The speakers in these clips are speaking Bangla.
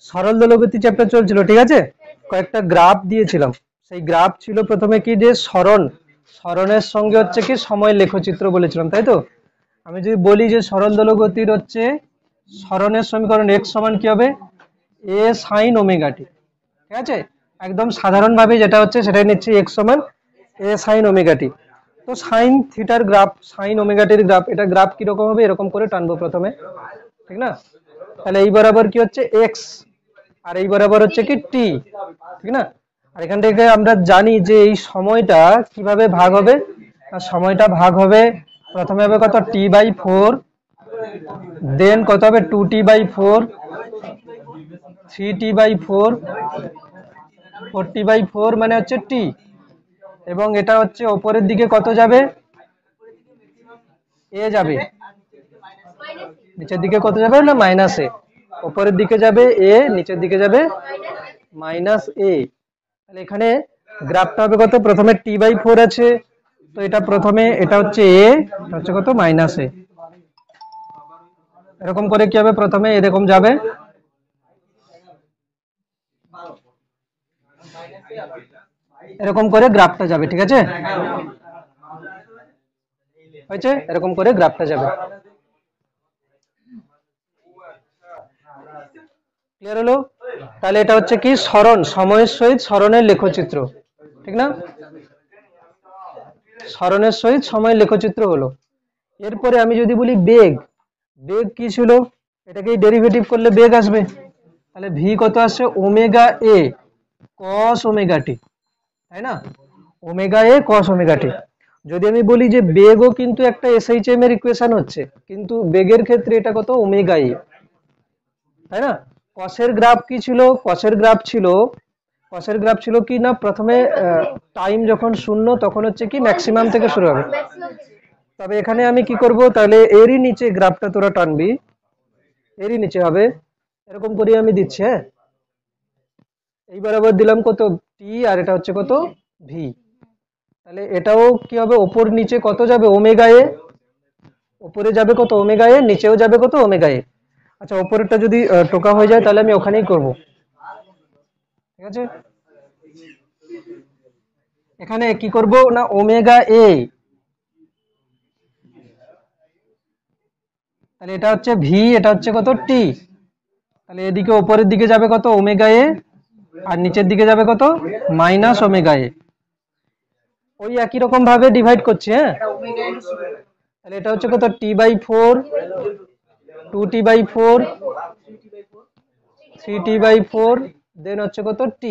সরল দোলগতি চ্যাপ্টার চলছিল, ঠিক আছে, কয়েকটা গ্রাফ দিয়েছিলাম। সেই গ্রাফ ছিল প্রথমে কি যে সরণের সঙ্গে হচ্ছে কি সময় লেখচিত্র বলেছিলাম, তাই তো। আমি যদি বলি যে সরল দোলগতির হচ্ছে সরণের সমীকরণ x সমান কি হবে, a sin ওমেগা টি, ঠিক আছে। একদম সাধারণভাবে যেটা হচ্ছে সেটাই নিচ্ছি, x সমান a sin ওমেগা টি। তো সাইন থিটার গ্রাফ, সাইন ওমেগা টির গ্রাফ, এটা গ্রাফ কিরকম হবে, এরকম করে টানবো প্রথমে, ঠিক না। তাহলে এই বরাবর কি হচ্ছে x, আর এই বরাবর হচ্ছে কি t, ঠিক না। আর এখান থেকে আমরা জানি যে এই সময়টা কিভাবে ভাগ হবে, আর সময়টা ভাগ হবে প্রথমে হবে কত t/4, দেন কত হবে 2t/4, 3t/4, 4t/4 মানে হচ্ছে t, এবং এটা হচ্ছে ওপরের দিকে কত যাবে, a যাবে, নিচের দিকে কত যাবে না মাইনাস a, ওপরের দিকে যাবে a, নিচের দিকে যাবে মাইনাস a। তাহলে এখানে গ্রাফটা হবে কত, প্রথমে t/4 আছে, তো এটা প্রথমে এটা হচ্ছে a, হচ্ছে কত মাইনাস a, এরকম করে কি হবে, প্রথমে এরকম যাবে, এরকম করে গ্রাফটা যাবে, ঠিক আছে, হয়েছে, এরকম করে গ্রাফটা যাবে। ক্লিয়ার হলো? তাহলে এটা হচ্ছে কি সরণ, সময়ের সহিত সরণের লেখচিত্র, ঠিক না, সরণের সহিত সময়ের লেখচিত্র হলো। এরপরে আমি যদি বলি বেগ, বেগ কি ছিল, এটাকে ডেরিভেটিভ করলে বেগ আসবে, তাহলে ভি কত আসছে, ওমেগা এ কস ওমেগা টি, তাই না, ওমেগা এ কস ওমেগা টি। যদি আমি বলি যে বেগও কিন্তু একটা এসএইচএম এর ইকুয়েশন হচ্ছে, কিন্তু বেগের ক্ষেত্রে এটা কত ওমেগা এ, তাই না। কসের গ্রাফ কি ছিল, কসের গ্রাফ ছিল কি না, প্রথমে টাইম যখন শূন্য তখন হচ্ছে কি ম্যাক্সিমাম থেকে শুরু হবে। তবে এখানে আমি কি করব, তাহলে এরই নিচে গ্রাফটা তোরা টানবি, এরই নিচে হবে, এরকম করে আমি দিচ্ছি, হ্যাঁ, এই বরাবর দিলাম কত টি, আর এটা হচ্ছে কত ভি। তাহলে এটাও কি হবে, ওপর নিচে কত যাবে ওমেগা এ, উপরে যাবে কত ওমেগা এ, নিচেও যাবে কত ওমেগা এ। আচ্ছা, উপরেরটা যদি টোকা হয়ে যায় তাহলে আমি ওখানেই করব, ঠিক আছে। এখানে কি করব না, ওমেগা এ, তাহলে এটা হচ্ছে ভি, এটা হচ্ছে কত টি, তাহলে এদিকে উপরের দিকে যাবে কত ওমেগা এ, আর নিচের দিকে যাবে কত মাইনাস ওমেগা এ, ওই একই রকম ভাবে ডিভাইড করছি, হ্যাঁ। তাহলে এটা হচ্ছে কত t/4, 2t/4, 3t/4, দেন হচ্ছে কত t।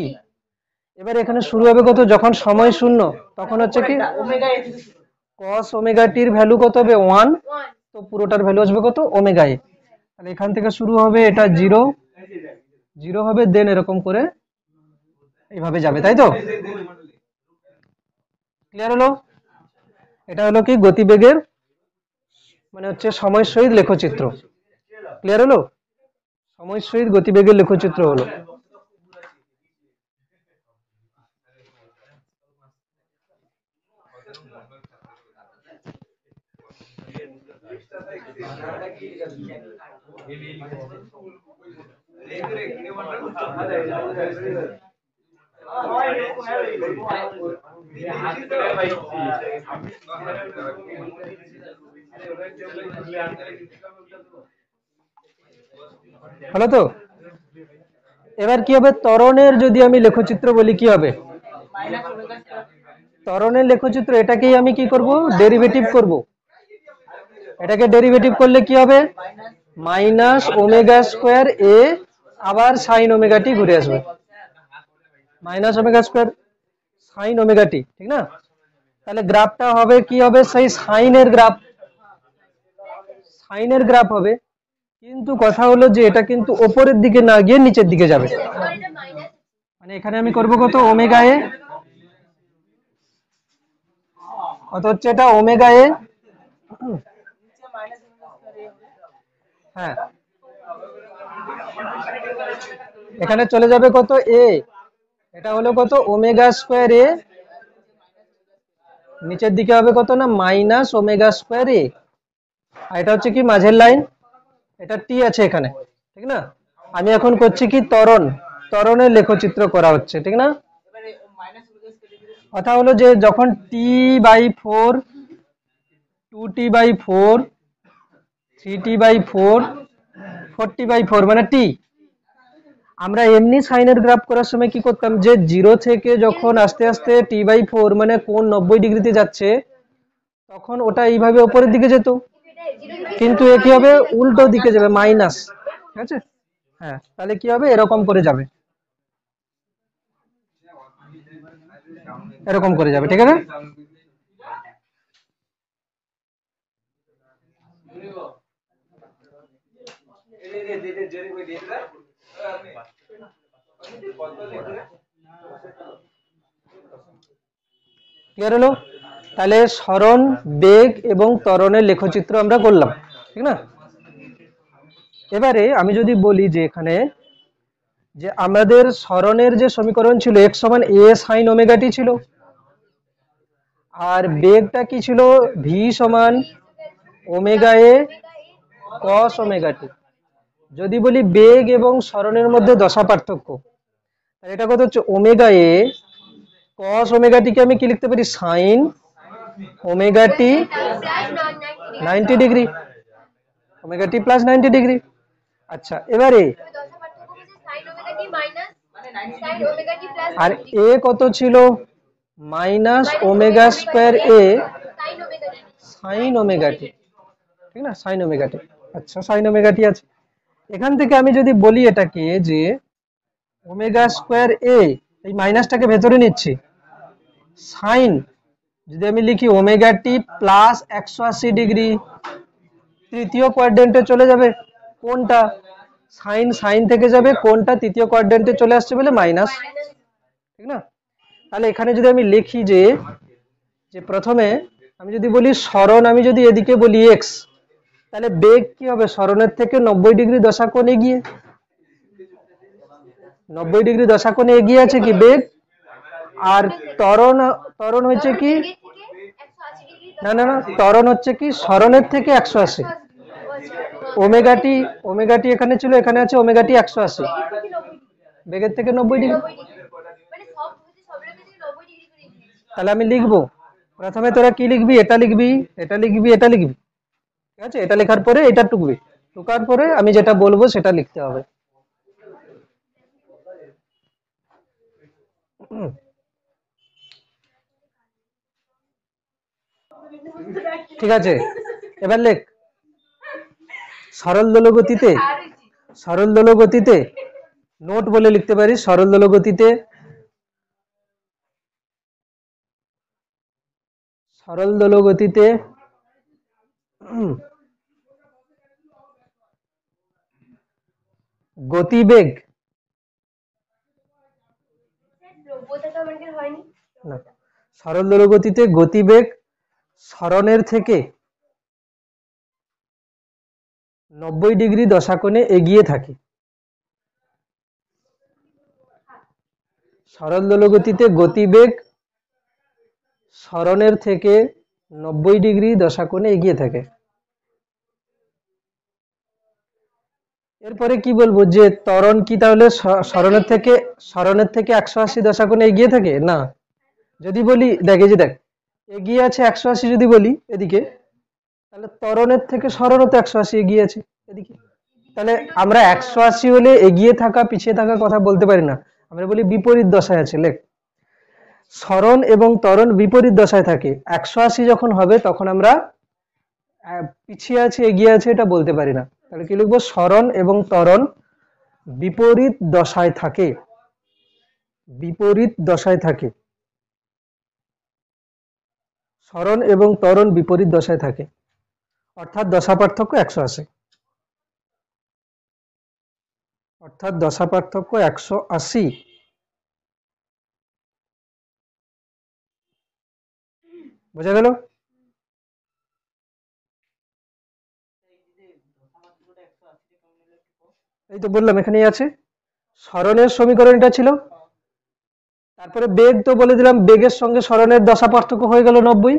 এবার এখানে শুরু হবে কত, যখন সময় শূন্য তখন হচ্ছে কি cos ওমেগা টির ভ্যালু কত হবে 1, তো পুরোটার ভ্যালু আসবে কত ওমেগা এ। তাহলে এখান থেকে শুরু হবে এটা 0 0 হবে, দেন এরকম করে এইভাবে যাবে, তাই তো। ক্লিয়ার হলো? এটা হলো কি গতিবেগের মানে হচ্ছে সময়ের সহিত লেখচিত্র। ক্লিয়ার হলো? সময়ের সহিত গতিবেগের লেখচিত্র হলো। হলো তো? এবার কি হবে, ত্বরণের যদি আমি লেখচিত্র বলি কি হবে, ত্বরণের লেখচিত্র, এটাকেই আমি কি করব, ডেরিভেটিভ করব। এটাকে ডেরিভেটিভ করলে কি হবে, মাইনাস ওমেগা স্কোয়ার এ, আবার সাইন ওমেগা টি ঘুরে আসবে, minus omega square sine omega t, ঠিক না। তাহলে গ্রাফটা হবে কি হবে, সেই সাইনের গ্রাফ হবে, কিন্তু কথা হলো যে এটা কিন্তু উপরের দিকে না গিয়ে নিচের দিকে যাবে, মানে এখানে আমি করব কত ওমেগা এ, কত হচ্ছে এটা ওমেগা এ, হ্যাঁ, এখানে চলে যাবে কত এ, এটা হলো কত ওমেগা স্কোয়ার এ, নিচের দিকে হবে কত না মাইনাস ওমেগা স্কোয়ার এ, আর এটা হচ্ছে কি মাঝের লাইন, এটা টি আছে এখানে, ঠিক না? আমি এখন করছি কি ত্বরণের লেখচিত্র করা হচ্ছে, ঠিক না? কথা হলো যে যখন T/4, 2T/4, 3T/4, 4T/4 মানে T, আমরা এমনি সাইনের গ্রাফ করার সময় কি করতাম, যে 0 থেকে যখন আস্তে আস্তে T/4 মানে কোণ 90 ডিগ্রিতে যাচ্ছে, তখন ওটা এইভাবে উপরের দিকে যেত, কিন্তু এ কি হবে, উল্টো দিকে যাবে, মাইনাস। ঠিক আছে, হ্যাঁ, তাহলে কি হবে, এরকম করে যাবে, এরকম করে যাবে, ঠিক আছে? ক্লিয়ার হলো? তাহলে সরণ, বেগ এবং ত্বরণের লেখচিত্র আমরা করলাম, ঠিক না? এবারে আমি যদি বলি যে এখানে যে আমাদের সরণের যে সমীকরণ ছিল x সমান a sin ওমেগা t ছিল, আর বেগটা কি ছিল, v সমান omega a cos omega t। যদি বলি বেগ এবং সরণের মধ্যে দশা পার্থক্য, তাহলে এটা কত হচ্ছে, omega a cos omega t কে আমি কি লিখতে পারি, sin omega t 90 degree, omega t plus 90 degree. আচ্ছা, এবারে আর এ কত ছিল, মাইনাস ওমেগা স্কোয়ার এ সাইন ওমেগা টি, ঠিক না, সাইন ওমেগা টি। আচ্ছা, সাইন ওমেগা টি আছে। এখান থেকে আমি যদি বলি এটাকে যে ওমেগা স্কোয়ার এ, এই মাইনাসটাকে ভেতরে নিচ্ছি, সাইন যদি আমি লিখি ওমেগা টি প্লাস 180 ডিগ্রি, তৃতীয় কোয়াড্রেন্টে চলে যাবে কোনটা, সাইন সাইন থেকে যাবে, কোনটা তৃতীয় কোয়াড্রেন্টে চলে আসছে বলে মাইনাস, ঠিক না? তাহলে এখানে যদি আমি লিখি যে যে প্রথমে আমি যদি বলি সরণ, আমি যদি এদিকে বলি x, তাহলে বেগ কি হবে, সরণের থেকে 90 ডিগ্রি দশা কোণ এগিয়ে, 90 ডিগ্রি দশা কোণে এগিয়ে আছে কি বেগ, আর ত্বরণ, ত্বরণ হচ্ছে কি, না না না, ত্বরণ হচ্ছে কি সরণের থেকে 180, ওমেগাটি, ওমেগাটি এখানে ছিল, এখানে আছে ওমেগাটি 180, বেগের থেকে 90 ডিগ্রি। তাহলে আমি লিখবো, প্রথমে তোরা কি লিখবি, এটা লিখবি, এটা লিখবি, এটা লিখবি, ঠিক আছে? এটা লেখার পরে এটা টুকবি, টুকার পরে আমি যেটা বলবো সেটা লিখতে হবে। ঠিক আছে, এবার লেখ, সরল দোলক গতিতে, সরল দোলক গতিতে নোট বলে লিখতে পারিস, সরল দোলক গতিতে, সরল দোলক গতিতে গতিবেগ, না, সরল দোলক গতিতে গতিবেগ সরণের থেকে 90 ডিগ্রি দশা কোণে এগিয়ে থাকে। সরল দোলক গতিতে গতিবেগ সরণের থেকে 90 ডিগ্রি দশা কোণে এগিয়ে থাকে। এরপরে কি বলবো, যে ত্বরণ কি তাহলে সরণের থেকে 180 দশা কোণে এগিয়ে থাকে না? যদি বলি দেখ, এই যে দেখ, এগিয়ে আছে 180 যদি বলি এদিকে, তাহলে ত্বরণের থেকে সরণও তো 180 এগিয়ে আছে এদিকে। তাহলে আমরা 180 হলে এগিয়ে থাকা পিছিয়ে থাকার কথা বলতে পারি না, আমরা বলি বিপরীত দশায় আছে। লেখ, সরণ এবং ত্বরণ বিপরীত দশায় থাকে, 180 যখন হবে তখন আমরা পিছিয়ে আছে এগিয়ে আছে এটা বলতে পারি না। তাহলে কি লিখবো, সরণ এবং ত্বরণ বিপরীত দশায় থাকে, বিপরীত দশায় থাকে, সরণ এবং ত্বরণ বিপরীত দশায় থাকে, অর্থাৎ দশা পার্থক্য 180, অর্থাৎ দশা পার্থক্য 180। বোঝা গেল? এই তো বললাম এখানেই আছে, সরণের সমীকরণ এটা ছিল, তারপরে বেগ তো বলে দিলাম, বেগের সঙ্গে সরণের দশা পার্থক্য হয়ে গেল 90।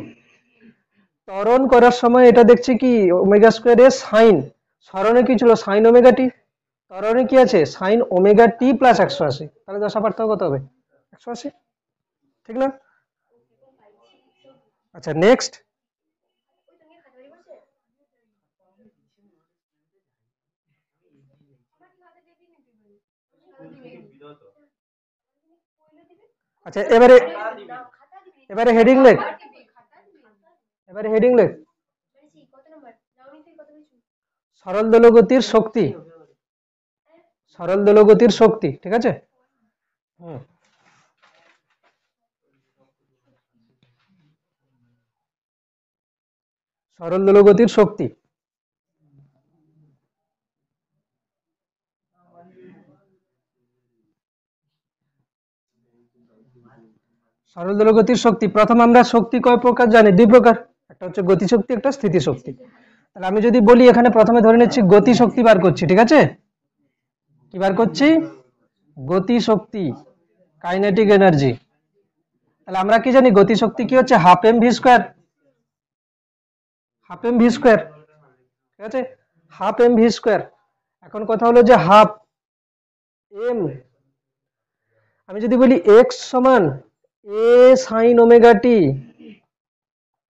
ত্বরণ করার সময় এটা দেখছি কি ওমেগা স্কোয়ার এর সাইন, সরণে কি ছিল সাইন ওমেগা টি, ত্বরণে কি আছে সাইন ওমেগা টি প্লাস 180, তাহলে দশা পার্থক্য কত হবে 180, ঠিক না? আচ্ছা নেক্সট, আচ্ছা এবারে এবারে হেডিং লেখ, এবারে হেডিং লেখ সরল দোলগতির শক্তি, সরল দোলগতির শক্তি, ঠিক আছে। হুম, সরল দোলগতির শক্তি, সরল দোলগতির শক্তি, প্রথম আমরা শক্তি কয় প্রকার জানি, দুই প্রকার, একটা হচ্ছে গতিশক্তি, একটা স্থিতিশক্তি। তাহলে আমি যদি বলি এখানে প্রথমে ধরে নিচ্ছি গতিশক্তি বার করছি, ঠিক আছে, কি বার করছি, গতিশক্তি, কাইনেটিক এনার্জি। তাহলে আমরা কি জানি গতিশক্তি কি হচ্ছে half M V square, half M V square, ঠিক আছে, হাফ এম ভি স্কোয়ার। এখন কথা হলো যে হাফ এম, আমি যদি বলি এক্স সমান এ সাইন ওমেগা টি,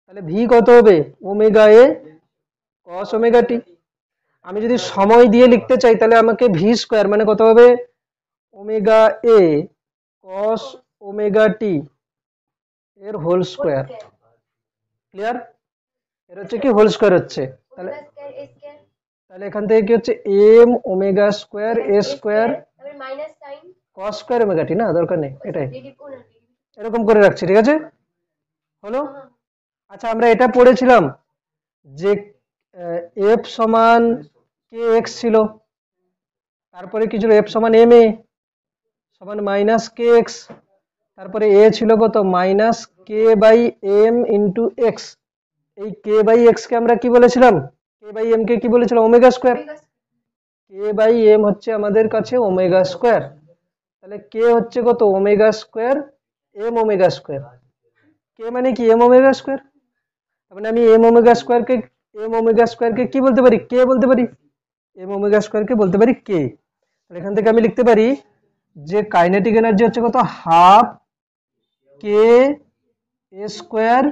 তাহলে ভি কত হবে ওমেগা এ কস ওমেগা টি। আমি যদি সময় দিয়ে লিখতে চাই তাহলে আমাকে ভি স্কোয়ার মানে কত হবে ওমেগা এ কস ওমেগা টি এর হোল স্কোয়ার, ক্লিয়ার, এর হচ্ছে কি হোল স্কোয়ার হচ্ছে, তাহলে তাহলে এখান থেকে কি হচ্ছে এম ওমেগা স্কোয়ার এ square cos square omega t, না দরকার নেই, এটাই এরকম করে রাখছি, ঠিক আছে, হলো। আচ্ছা আমরা এটা পড়েছিলাম যে এফ সমান কে এক্স ছিল, তারপরে কি ছিল এফ সমান এম এ সমান মাইনাস কে এক্স, তারপরে এ ছিল কত minus K by M into X. এই কে বাই এক্স কে আমরা কি বলেছিলাম, কে বাই এম কে কি বলেছিলাম omega square, k by M হচ্ছে আমাদের কাছে ওমেগা স্কোয়ার, তাহলে কে হচ্ছে কত omega square m omega square, k মানে কি এম ওমেগা স্কোয়ার, মানে আমি এম ওমেগা স্কোয়ারকে কি বলতে পারি, কে বলতে পারি, এম ওমেগা স্কোয়ারকে বলতে পারি কে। তাহলে এখান থেকে আমি লিখতে পারি যে কাইনেটিক এনার্জি হচ্ছে কত half K A square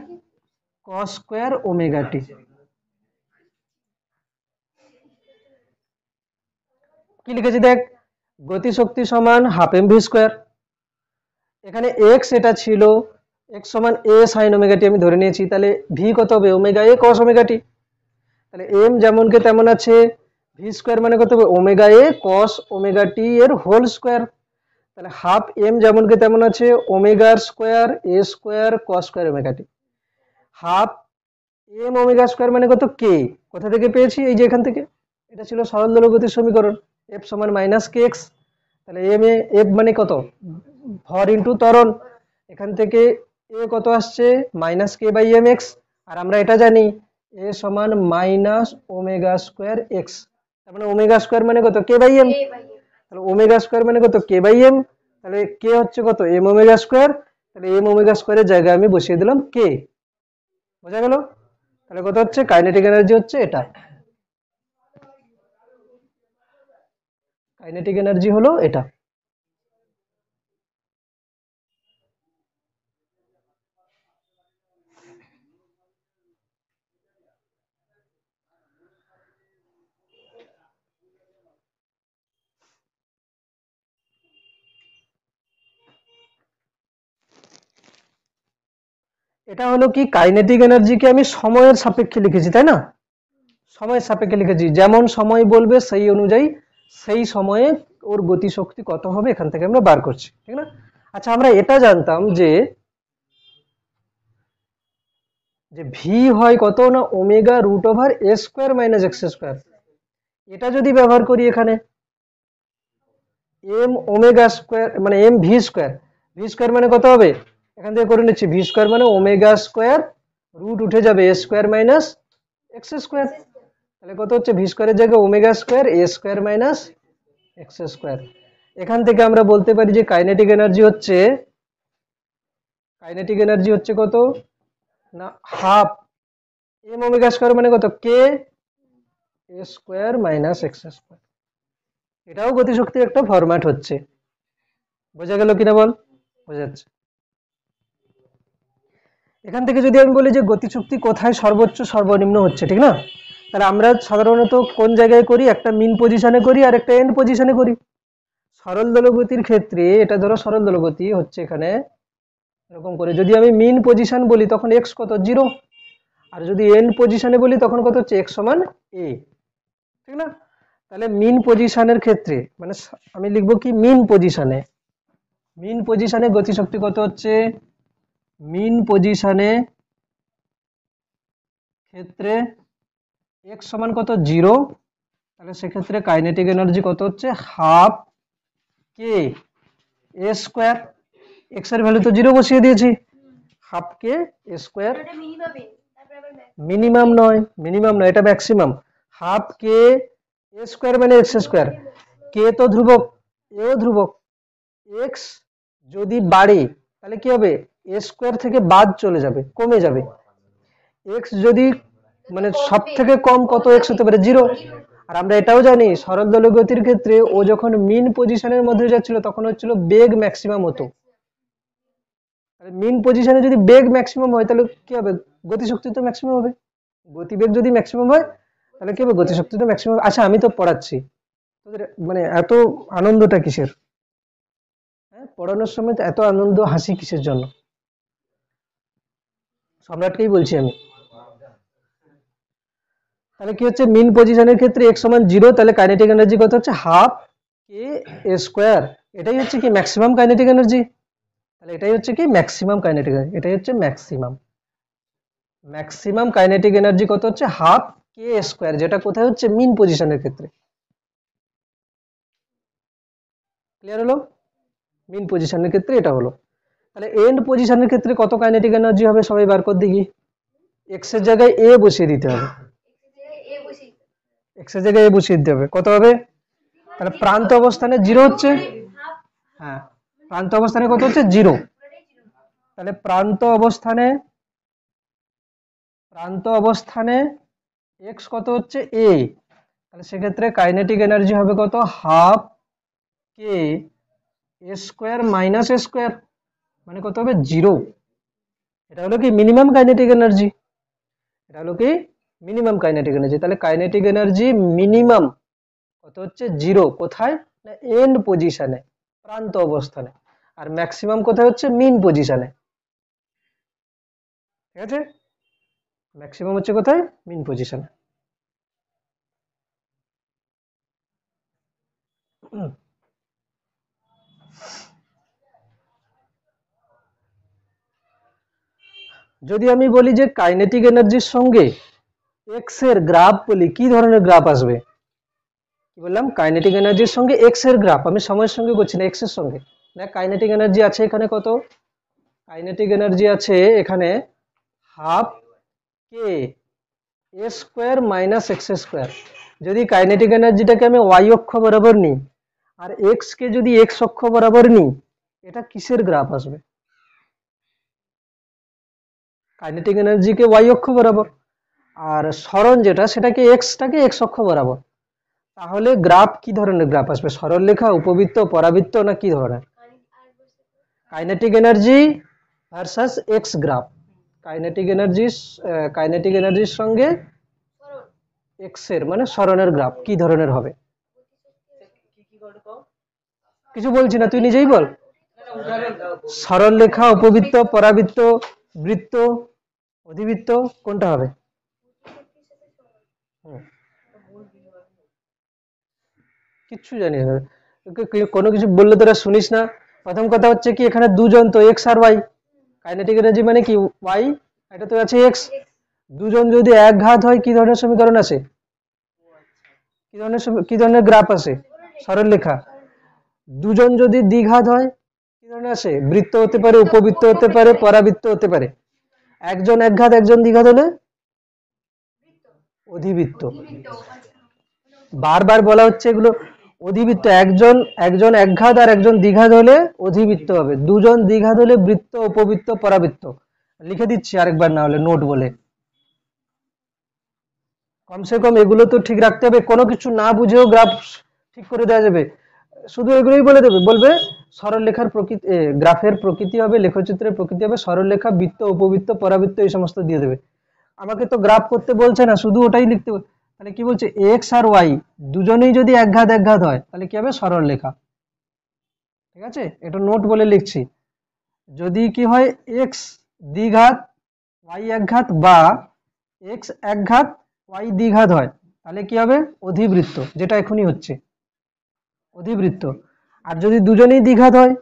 cos square omega t. কি লিখেছি দেখ, গতিশক্তি সমান হাফ এম ভি স্কোয়ার, এখানে এক্স এটা ছিল এক্স সমান এ সাইন ওমেগা টি আমি ধরে নিয়েছি, তাহলে ভি কত হবে ওমেগা এ কস ওমেগা টি, তাহলে এম যেমন কে তেমন আছে, ভি স্কোয়ার মানে কত হবে ওমেগা এ কস ওমেগা টি এর হোল স্কোয়ার, তাহলে হাফ এম যেমন কে তেমন আছে ওমেগার স্কোয়ার এ square cos square omega t, half M omega square মানে কত কে, কোথা থেকে পেয়েছি এই যে এখান থেকে, এটা ছিল সরল দোলগতির সমীকরণ, এফ সমান মাইনাস কে এক্স, তাহলে এম এ এফ মানে কত ভর ইন্টু ত্বরণ, এখান থেকে এ কত আসছে minus K by m x, আর আমরা এটা জানি এ সমান মাইনাস ওমেগা স্কোয়ার এক্স, তার মানে ওমেগা স্কোয়ার মানে কত কে বাই এম, তাহলে ওমেগা স্কোয়ার মানে কত কে বাই এম, তাহলে কে হচ্ছে কত এম ওমেগা স্কোয়ার, তাহলে এম ওমেগা স্কোয়ারের জায়গায় আমি বসিয়ে দিলাম কে, বোঝা গেল। তাহলে কত হচ্ছে কাইনেটিক এনার্জি হচ্ছে এটা, কাইনেটিক এনার্জি হলো এটা। এটা হলো কি কাইনেটিক এনার্জিকে আমি সময়ের সাপেক্ষে লিখেছি, তাই না, সময়ের সাপেক্ষে লিখেছি, যেমন সময় বলবে সেই অনুযায়ী সেই সময়ে ওর গতিশক্তি কত হবে এখান থেকে আমরা বার করছি, ঠিক না। আচ্ছা আমরা এটা জানতাম যে যে ভি হয় কত না omega root over A square minus x square, এটা যদি ব্যবহার করি এখানে এম ওমেগা স্কোয়ার মানে M V square, V square মানে কত হবে এখান থেকে করে নিচ্ছি, ভি স্কোয়ার মানে ওমেগা স্কোয়ার রুট উঠে যাবে A square minus x square, তাহলে কত হচ্ছে ভি স্কোয়ারের জায়গায় ওমেগা স্কোয়ার এ স্কোয়ার মাইনাস এক্স স্কোয়ার। এখান থেকে আমরা বলতে পারি যে কাইনেটিক এনার্জি হচ্ছে কত না হাফ এম ওমেগা স্কোয়ার মানে কত কে A square minus x square, এটাও গতিশক্তির একটা ফরম্যাট হচ্ছে। বোঝা গেল কিনা বল? বোঝা যাচ্ছে। এখান থেকে যদি আমি বলি যে গতিশক্তি কোথায় সর্বোচ্চ সর্বনিম্ন হচ্ছে, ঠিক না? তাহলে আমরা সাধারণত কোন জায়গায় করি? একটা মিন পজিশনে করি আর একটা এন্ড পজিশনে করি। সরল দোলগতির ক্ষেত্রে এটা ধরো সরল দোলগতি হচ্ছে এখানে এরকম করে, যদি আমি মিন পজিশন বলি তখন এক্স কত 0, আর যদি এন্ড পজিশনে বলি তখন কত হচ্ছে এক্স সমান এ, ঠিক না? তাহলে মিন পজিশনের ক্ষেত্রে মানে আমি লিখবো কি মিন পজিশনে গতিশক্তি কত হচ্ছে? মিন পজিশনে ক্ষেত্রে এক্স সমান কত 0, তাহলে সেক্ষেত্রে কাইনেটিক এনার্জি কত হচ্ছে half K A square. X এর ভ্যালু তো 0 বসিয়ে দিয়েছি, half K A square. Minimum নয় এটা maximum. Half K A square মানে এক্স স্কোয়ার, কে তো ধ্রুবক, এও ধ্রুবক। এক্স যদি বাড়ে তাহলে কি হবে? এ স্কোয়ার থেকে বাদ চলে যাবে, কমে যাবে। এক্স যদি মানে সব থেকে কম কত এক্স হতে পারে? 0। আর আমরা এটাও জানি সরল দোলগতির ক্ষেত্রে ও যখন মিন পজিশনের মধ্যে যাচ্ছিল তখন হচ্ছিল বেগ ম্যাক্সিমাম হতো। মিন পজিশনে যদি বেগ ম্যাক্সিমাম হয় তাহলে কি হবে? গতিশক্তি তো ম্যাক্সিমাম হবে। গতিবেগ যদি ম্যাক্সিমাম হয় তাহলে কি হবে? গতিশক্তি তো ম্যাক্সিমাম। আচ্ছা আমি তো পড়াচ্ছি, তোদের মানে এত আনন্দটা কিসের? হ্যাঁ, পড়ানোর সময় এত আনন্দ হাসি কিসের জন্য? সম্রাটকেই বলছি আমি। তাহলে কি হচ্ছে মিন পজিশনের ক্ষেত্রে x সমান 0, তাহলে কাইনেটিক এনার্জি কত হচ্ছে হাফ কে এ স্কোয়ার। এটাই হচ্ছে কি ম্যাক্সিমাম কাইনেটিক এনার্জি। তাহলে এটাই হচ্ছে কি ম্যাক্সিমাম কাইনেটিক এনার্জি, এটাই হচ্ছে ম্যাক্সিমাম কাইনেটিক এনার্জি কত হচ্ছে হাফ কে স্কোয়ার, যেটা কোথায় হচ্ছে মিন পজিশনের ক্ষেত্রে। ক্লিয়ার হলো? মিন পজিশনের ক্ষেত্রে এটা হলো। তাহলে এন্ড পজিশনের ক্ষেত্রে কত কাইনেটিক এনার্জি হবে সবাই বার কর দেখি। এক্স এর জায়গায় এ বসিয়ে দিতে হবে, এক্স এর জায়গায় এ বসিয়ে দিতে হবে, কত হবে? তাহলে প্রান্ত অবস্থানে 0 হচ্ছে, হ্যাঁ প্রান্ত অবস্থানে কত হচ্ছে 0। তাহলে প্রান্ত অবস্থানে এক্স কত হচ্ছে এ, তাহলে সেক্ষেত্রে কাইনেটিক এনার্জি হবে কত half K A square minus A square, মানে কত হবে 0। এটা হলো কি মিনিমাম কাইনেটিক এনার্জি, তাহলে কাইনেটিক এনার্জি মিনিমাম কত হচ্ছে 0 কোথায়? না এন্ড পজিশনে, প্রান্ত অবস্থানে। আর ম্যাক্সিমাম কোথায় হচ্ছে? মিন পজিশনে। ঠিক আছে, ম্যাক্সিমাম হচ্ছে কোথায়? মিন পজিশনে। যদি আমি বলি যে কাইনেটিক এনার্জির সঙ্গে এক্স এর গ্রাফ বলি, কি ধরনের গ্রাফ আসবে? কি বললাম? কাইনেটিক এনার্জির সঙ্গে এক্স এর গ্রাফ, আমি সময়ের সঙ্গে করছি না, এক্স এর সঙ্গে। দেখ কাইনেটিক এনার্জি আছে এখানে কত? কাইনেটিক এনার্জি আছে এখানে half K A square minus x square. যদি কাইনেটিক এনার্জিটাকে আমি ওয়াই অক্ষ বরাবর নিই আর এক্স কে যদি এক্স অক্ষ বরাবর নিই, এটা কিসের গ্রাফ আসবে? কাইনেটিক এনার্জিকে ওয়াই অক্ষ বরাবর, আর সরণ যেটা সেটাকে এক্সটাকে এক্স অক্ষ বরাবর। তাহলে গ্রাফ কি ধরনের গ্রাফ আসবে? সরলরেখা, উপবৃত্ত, পরাবৃত্ত, না কি ধরনের? Kinetic energy versus x graph. Kinetic এনার্জির সঙ্গে এক্স এর মানে সরণের গ্রাফ কি ধরনের হবে? কিছু বলছি না, তুই নিজেই বল। সরলরেখা, উপবৃত্ত, পরাবৃত্ত, বৃত্ত, অধিবৃত্ত, কোনটা হবে? কিচ্ছু জানিস না, কোনো কিছু বললে তোরা শুনিস না। প্রথম কথা হচ্ছে কি এখানে দুজন তো এক্স আর ওয়াই, কাইনেটিক এনার্জি মানে কি ওয়াই, এটা তো আছে এক্স। দুজন যদি এক ঘাত হয় কি ধরনের সমীকরণ আসে? কি ধরনের গ্রাফ আসে? সরলরেখা। দুজন যদি দ্বিঘাত হয় কি ধরনের আসে? বৃত্ত হতে পারে, উপবৃত্ত হতে পারে, পরাবৃত্ত হতে পারে। একজন একঘাত একজন দ্বিঘাত হলে অধিবৃত্ত। বারবার বলা হচ্ছে এগুলো অধিবৃত্ত। একজন একঘাত আর একজন দ্বিঘাত হলে অধিবৃত্ত হবে, দুজন দ্বিঘাত হলে বৃত্ত, উপবৃত্ত, পরাবৃত্ত। লিখে দিচ্ছি আরেকবার না হলে নোট বলে, কমসে কম এগুলো তো ঠিক রাখতে হবে। কোনো কিছু না বুঝেও গ্রাফ ঠিক করে দেওয়া যাবে। শুধু এগুলোই বলে দেবে, বলবে সরলরেখার প্রকৃতি, গ্রাফের প্রকৃতি হবে, লেখচিত্রের প্রকৃতি হবে সরলরেখা, বৃত্ত, উপবৃত্ত, পরাবৃত্ত, এই সমস্ত দিয়ে দেবে। আমাকে তো গ্রাফ করতে বলছে না, শুধু ওটাই লিখতে তাহলে কি বলছে, এক্স আর ওয়াই দুজনেই যদি একঘাত একঘাত হয় তাহলে কি হবে, সরলরেখা। ঠিক আছে, এটা নোট বলে লিখছি। যদি কি হয় এক্স দ্বিঘাত ওয়াই একঘাত বা এক্স একঘাত ওয়াই দ্বিঘাত হয় তাহলে কি হবে, অধিবৃত্ত, যেটা এখনই হচ্ছে অধিবৃত্ত। আর যদি দুজনেই দ্বিঘাত হয়,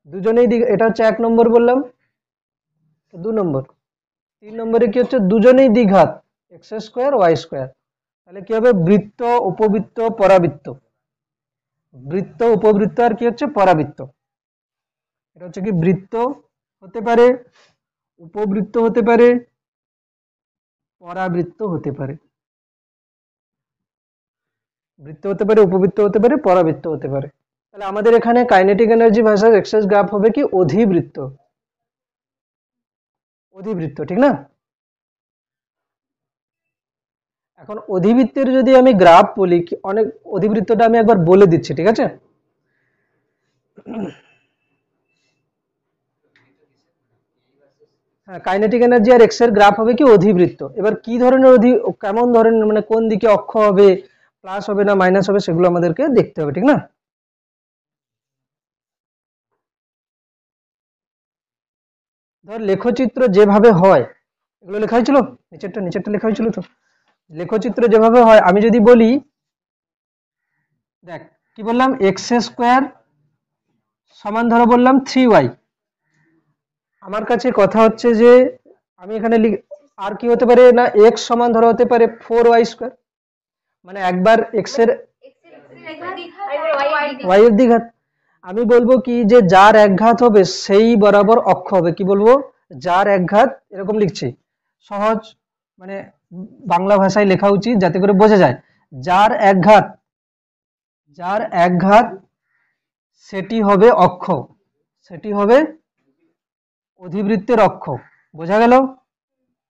দুজনেই এটা হচ্ছে 1 নম্বর বললাম, 2 নম্বর, 3 নম্বরে কি হচ্ছে, দুজনেই দ্বিঘাত, এক্স স্কোয়ার ওয়াই স্কোয়ার, তাহলে কি হবে, বৃত্ত, উপবৃত্ত, পরাবৃত্ত। বৃত্ত, উপবৃত্ত আর কি হচ্ছে, পরাবৃত্ত। এটা হচ্ছে কি, বৃত্ত হতে পারে, উপবৃত্ত হতে পারে, পরাবৃত্ত হতে পারে। বৃত্ত হতে পারে, উপবৃত্ত হতে পারে, পরাবৃত্ত হতে পারে। তাহলে আমাদের এখানে kinetic energy versus X's graph হবে কি, অধিবৃত্ত। অধিবৃত্ত, ঠিক না? এখন অধিবৃত্তের যদি আমি গ্রাফ বলি, অনেক অধিবৃত্তটা আমি একবার বলে দিচ্ছি, ঠিক আছে? হ্যাঁ, কাইনেটিক এনার্জি আর এক্স এর গ্রাফ হবে কি, অধিবৃত্ত। এবার কি ধরনের কেমন ধরনের, মানে কোন দিকে অক্ষ হবে, প্লাস হবে না মাইনাস হবে, সেগুলো আমাদেরকে দেখতে হবে, ঠিক না? ধর লেখচিত্র যেভাবে হয়, এগুলো লেখা হয়েছিল, নিচেরটা লেখা হয়েছিল তো। লেখচিত্র যেভাবে হয়, আমি যদি বলি, দেখ কি বললাম, এক্স স্কোয়ার সমান ধরো বললাম 3y। আমার কাছে কথা হচ্ছে যে আমি এখানে আর কি হতে পারে না, এক্স সমান ধরো হতে পারে 4y স্কোয়ার, মানে একবার এক্স এর ওয়াই এর দ্বিঘাত। আমি বলবো কি, যে যার একঘাত হবে সেই বরাবর অক্ষ হবে, কি বলবো, যার একঘাত, এরকম লিখছি সহজ, মানে বাংলা ভাষায় লেখা উচিত যাতে করে বোঝা যায়। যার একঘাত, যার একঘাত সেটি হবে অক্ষ, সেটি হবে অধিবৃত্তের অক্ষ। বোঝা গেল,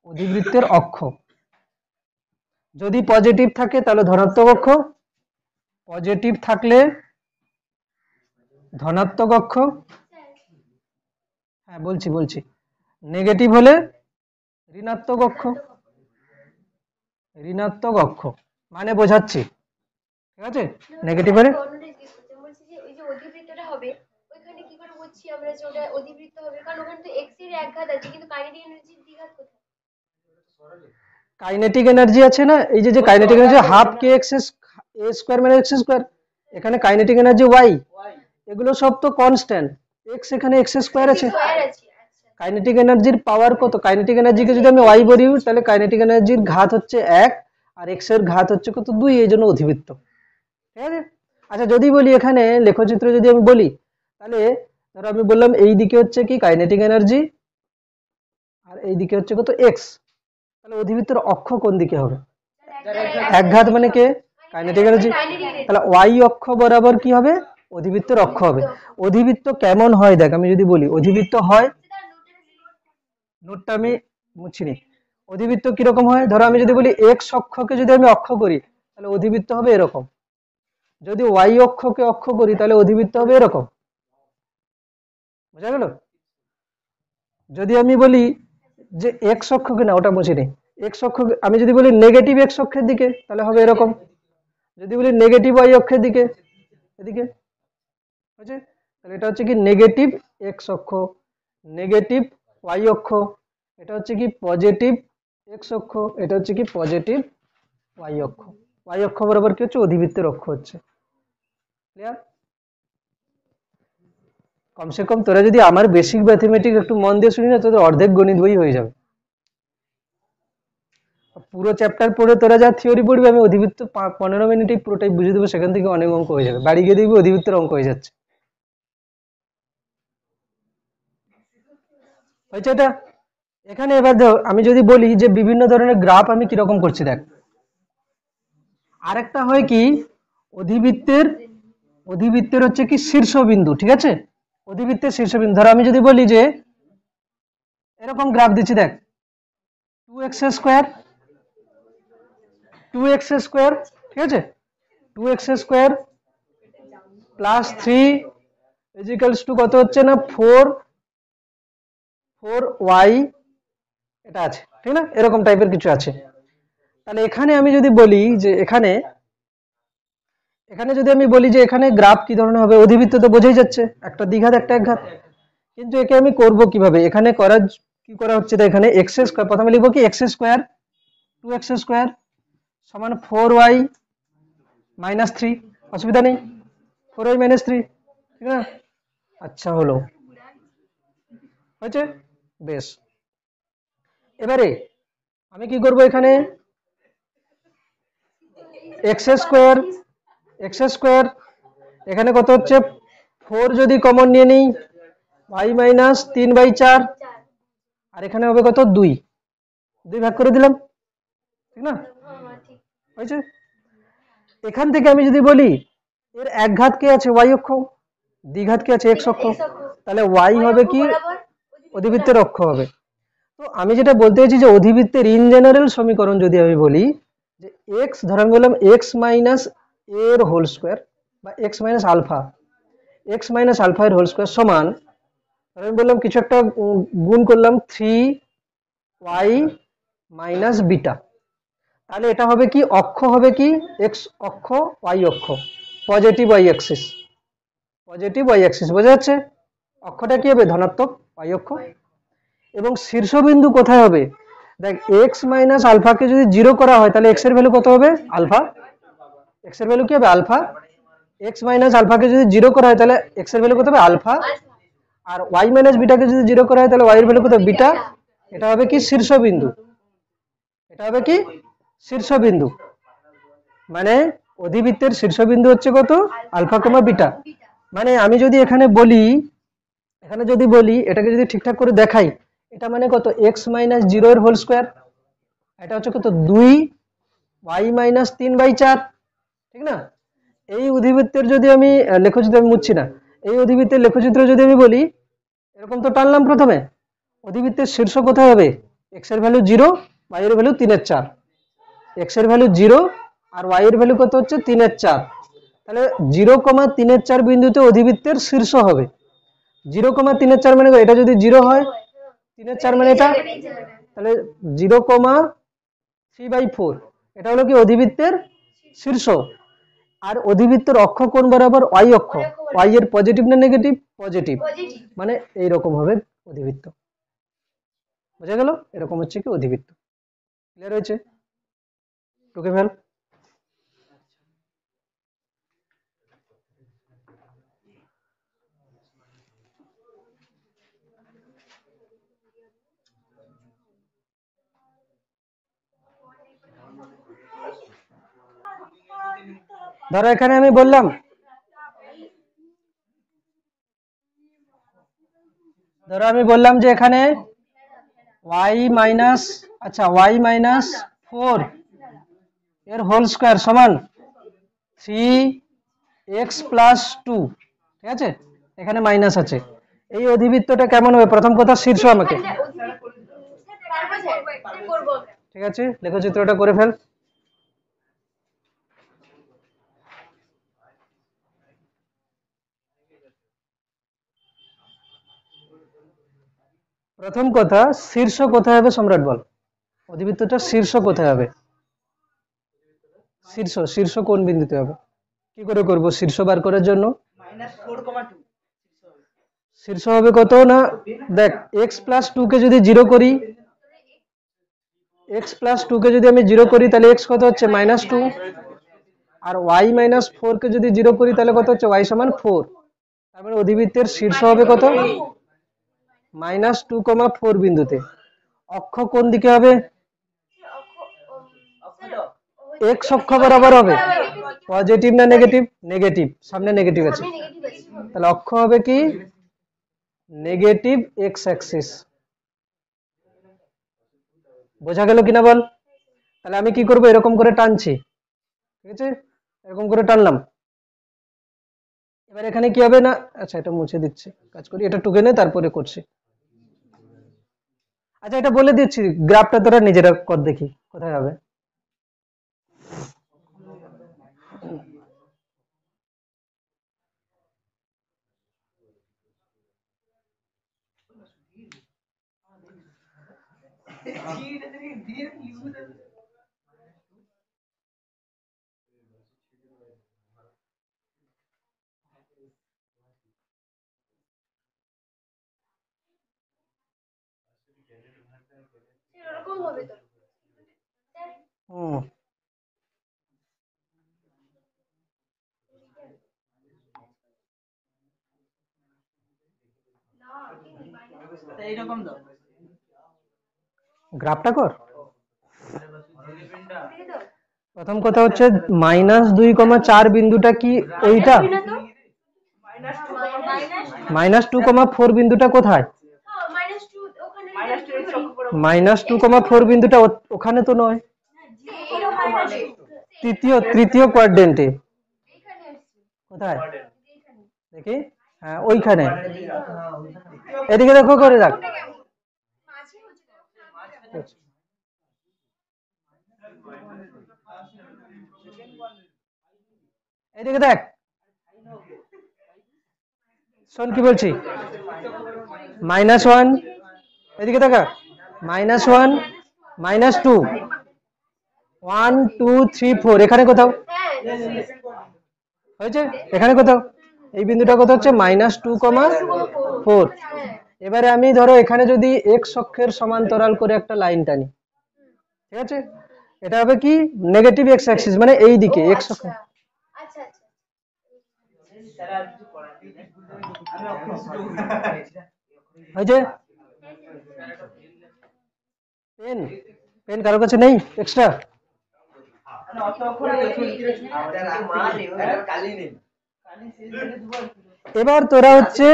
অধিবৃত্তের অক্ষ। যদি পজিটিভ থাকে তাহলে ধনাত্মক অক্ষ, পজিটিভ থাকলে ধনাত্মক অক্ষ, হ্যাঁ বলছি, নেগেটিভ হলে ঋণাত্মক অক্ষ, ঋণাত্মক অক্ষ, মানে বোঝাচ্ছি, ঠিক আছে? নেগেটিভ হলে বলছি যে ওই যে অধিবৃত্তটা হবে, ওইখানে কি করে বুঝছি আমরা যে ওটা অধিবৃত্ত হবে? কারণ ওখানে তো এক্স এর একঘাত আছে, কিন্তু কাইনেটিক এনার্জির দ্বিঘাত কোথায়? কাইনেটিক এনার্জি আছে না, এই যে কাইনেটিক এনার্জি হাফ কে এক্স এ স্কোয়ার মানে এক্স স্কোয়ার, এখানে কাইনেটিক এনার্জি ওয়াই, এগুলো সব তো কনস্ট্যান্ট। এক্স এখানে এক্স স্কোয়ার আছে, কাইনেটিক এনার্জির পাওয়ার কত, কাইনেটিক এনার্জিকে যদি আমি ওয়াই বলি তাহলে কাইনেটিক এনার্জির ঘাত হচ্ছে 1 আর এক্স এর ঘাত হচ্ছে কত, 2, এই জন্য অধিবৃত্ত, ঠিক আছে? আচ্ছা যদি বলি এখানে লেখচিত্র যদি আমি বলি, তাহলে ধরো আমি বললাম এই দিকে হচ্ছে কি কাইনেটিক এনার্জি আর এই দিকে হচ্ছে কত, এক্স, তাহলে অধিবৃত্তের অক্ষ কোন দিকে হবে, একঘাত মানে কে, কাইনেটিক এনার্জি, তাহলে ওয়াই অক্ষ বরাবর কি হবে, অধিবৃত্তের অক্ষ হবে। অধিবৃত্ত কেমন হয় দেখ, আমি যদি বলি অধিবৃত্ত হয়, নোটটা আমি মুছিনি, অধিবৃত্ত কিরকম হয়, ধরো আমি যদি বলি এক্স অক্ষকে যদি আমি অক্ষ করি তাহলে অধিবৃত্ত হবে এরকম, যদি ওয়াই অক্ষকে অক্ষ করি তাহলে অধিবৃত্ত হবে এরকম। বোঝা গেল? যদি আমি বলি যে এক্স অক্ষকে, না ওটা মুছিনি, এক্স অক্ষ আমি যদি বলি নেগেটিভ এক্স অক্ষের দিকে তাহলে হবে এরকম, যদি বলি নেগেটিভ ওয়াই অক্ষের দিকে, এদিকে, বুঝছে? তাহলে এটা হচ্ছে কি নেগেটিভ এক্স অক্ষ, নেগেটিভ ওয়াই অক্ষ, এটা হচ্ছে কি পজিটিভ এক্স অক্ষ, এটা হচ্ছে কি পজিটিভ ওয়াই অক্ষ। ওয়াই অক্ষ বরাবর কি হচ্ছে, অধিবৃত্তের অক্ষ হচ্ছে। ক্লিয়ার? কমসে কম তোরা যদি আমার বেসিক ম্যাথমেটিক্স একটু মন দিয়ে শুনি না, তোদের অর্ধেক গণিত বই হয়ে যাবে। পুরো চ্যাপ্টার পড়ে তোরা যা থিওরি পড়বি, আমি অধিবৃত্ত 15 মিনিটেই পুরোটাই বুঝিয়ে দেবো, সেখান থেকে অনেক অঙ্ক হয়ে যাবে, বাড়ি গিয়ে দেখবি অধিবৃত্তের অঙ্ক হয়ে যাচ্ছে। হয়েছে এটা? এখানে এবার দেখো, আমি যদি বলি যে বিভিন্ন ধরনের গ্রাফ আমি কিরকম করছি, দেখ আরেকটা হয় কি, অধিবৃত্তের, অধিবৃত্তের হচ্ছে কি শীর্ষবিন্দু, ঠিক আছে? অধিবৃত্তের শীর্ষবিন্দু, ধরো আমি যদি বলি যে এরকম গ্রাফ দিচ্ছি, দেখ 2x স্কোয়ার, 2x স্কোয়ার, ঠিক আছে, 2x স্কোয়ার প্লাস 3 ইজিক্যালস টু কত হচ্ছে না 4y এটা আছে, ঠিক না? এরকম টাইপের কিছু আছে। তাহলে এখানে আমি যদি বলি যে এখানে এখানে যদি আমি বলি যে এখানে গ্রাফ কি ধরনের হবে, অধিবৃত্ত তো বোঝাই যাচ্ছে, একটা দ্বিঘাত একটা একঘাত। কিন্তু একে আমি করব কিভাবে, এখানে কি করা হচ্ছে, এখানে এক্স স্কয়ার প্রথমে লিখবো কি এক্স স্কয়ার 2x স্কয়ার সমান 4y মাইনাস 3, অসুবিধা নেই, 4y মাইনাস 3, ঠিক না? আচ্ছা হলো, হয়েছে, বেশ। এবারে আমি কি করব, এখানে এক্স স্কয়ার এখানে কত হচ্ছে 4 যদি কমন নিয়ে নিই y মাইনাস 3/4, আর এখানে হবে কত 2 ভাগ করে দিলাম, ঠিক না? ঠিক। হয়েছে। এখান থেকে আমি যদি বলি এর এক ঘাত কে আছে y অক্ষ, দ্বিঘাত কে আছে x অক্ষ, তাহলে y হবে কি অধিবৃত্তের অক্ষ হবে। তো আমি যেটা বলতে চাইছি যে অধিবৃত্তের ইন জেনারেল সমীকরণ যদি আমি বলি যে x, ধর আমি বললাম x মাইনাস এর হোল স্কয়ার বা x মাইনাস আলফা এর হোল স্কয়ার সমান, আমি বললাম কিছু একটা গুণ করলাম 3y মাইনাস বিটা, তাহলে এটা হবে কি অক্ষ হবে কি x অক্ষ y অক্ষ, পজিটিভ y অ্যাক্সিস, বোঝা যাচ্ছে? অক্ষটা কি হবে ধনাত্মক y অক্ষ। এবং শীর্ষবিন্দু কোথায় হবে, দেখ x মাইনাস আলফাকে যদি 0 করা হয় তাহলে x এর ভ্যালু কত হবে আলফা, x এর ভ্যালু কি হবে আলফা, x মাইনাস আলফাকে যদি 0 করা হয় তাহলে x এর ভ্যালু কত হবে আলফা, আর y মাইনাস বিটাকে যদি 0 করা হয় তাহলে y এর ভ্যালু কত বিটা, এটা হবে কি শীর্ষবিন্দু, শীর্ষবিন্দু, মানে অধিবৃত্তের শীর্ষবিন্দু হচ্ছে কত আলফা কমা বিটা। মানে আমি যদি এখানে বলি এটাকে যদি ঠিকঠাক করে দেখাই, এটা মানে কত x মাইনাস 0 এর হোল স্কয়ার, এটা হচ্ছে কত 2 y মাইনাস 3/4, ঠিক না? এই অধিবৃত্তের যদি আমি লেখচিত্র, আমি মুছছি না, এই অধিবৃত্তের লেখচিত্র যদি আমি বলি এরকম তো টানলাম, প্রথমে অধিবৃত্তের শীর্ষ কোথায় হবে, x এর ভ্যালু 0, y এর ভ্যালু 3/4, x এর ভ্যালু 0 আর y এর ভ্যালু কত হচ্ছে 3/4, তাহলে 0,3/4 বিন্দুতে অধিবৃত্তের শীর্ষ হবে। 0,3/4 মানে এটা যদি 0 হয় 3/4 মানে এটা, তাহলে 0,3/4 এটা হলো কি অধিবৃত্তের শীর্ষ। আর অধিবৃত্তের অক্ষ কোণ বরাবর y অক্ষ, y এর পজিটিভ না নেগেটিভ, পজিটিভ, মানে এইরকম হবে অধিবৃত্ত, বোঝা গেল? এরকম হচ্ছে কি অধিবৃত্ত, ক্লিয়ার হয়েছে? টুকে ফেল। ধরো এখানে আমি বললাম যে এখানে y মাইনাস, আচ্ছা y মাইনাস 4 এর হোল স্কয়ার সমান 3x প্লাস 2, ঠিক আছে? এখানে মাইনাস আছে, এই অধিবৃত্তটা কেমন হবে, প্রথম কথা শীর্ষ আমাকে, ঠিক আছে? লেখচিত্রটা করে ফেল। প্রথম কথা শীর্ষ কোথায় হবে সম্রাট বল, অধিবৃত্তটা শীর্ষ কোথায় হবে, শীর্ষ কোন বিন্দুতে হবে, কি করে করব শীর্ষ বার করার জন্য, শীর্ষ হবে কত না, দেখ x প্লাস 2 কে যদি 0 করি, যদি আমি 0 করি তাহলে x কত হচ্ছে -2, আর y মাইনাস 4 কে যদি 0 করি তাহলে কত হচ্ছে y সমান 4, তার মানে অধিবৃত্তের শীর্ষ হবে কত -2,4 বিন্দুতে। অক্ষ কোন দিকে হবে, x অক্ষ বরাবর হবে, পজিটিভ না নেগেটিভ, নেগেটিভ, সামনে নেগেটিভ আছে, তাহলে অক্ষ হবে কি নেগেটিভ x অ্যাক্সিস, বোঝা গেল কিনা বল? তাহলে আমি কি করব, এরকম করে টানছি, ঠিক আছে? এরকম করে টানলাম, এবার এখানে কি হবে না, আচ্ছা এটা মুছে দিচ্ছি, কাজ করি, এটা টুকে নে তারপরে করছি। আচ্ছা এটা বলে দিচ্ছি, গ্রাফটা তোরা নিজেরা কর দেখি কোথায় হবে। এরকম হবে তো স্যার। হুম। গ্রাফটা কর। বুঝলি তো? প্রথম কথা হচ্ছে -2,4 বিন্দুটা কি ওইটা? না তো মাইনাস -2,4 বিন্দুটা কোথায়? -2 ওখানে -2,4 বিন্দুটা ওখানে তো নয়, এরকম হবে তৃতীয় কোয়াড্রেন্টে। এখানে আসছে কোথায় এখানে দেখি? হ্যাঁ ওইখানে। এদিকে দেখো করে রাখ। ওটা কেমন মাঝে হচ্ছে এদিকে দেখ, শোন কি বলছি। -1, এদিকে দেখা, -1, -2, 1 2 3 4 এখানে কোথাও হ্যাঁ হয়েছে, এখানে কোথাও এই বিন্দুটা কোথাও হচ্ছে -2,4। এবারে আমি ধরো এখানে যদি x অক্ষের সমান্তরাল করে একটা লাইন টানি, ঠিক আছে, এটা হবে কি নেগেটিভ x অ্যাক্সিস, মানে এই দিকে x অক্ষ। আচ্ছা আচ্ছা হয়েছে? পেন, পেন কারোর কাছে নেই এক্সট্রা? এবার তোরা হচ্ছে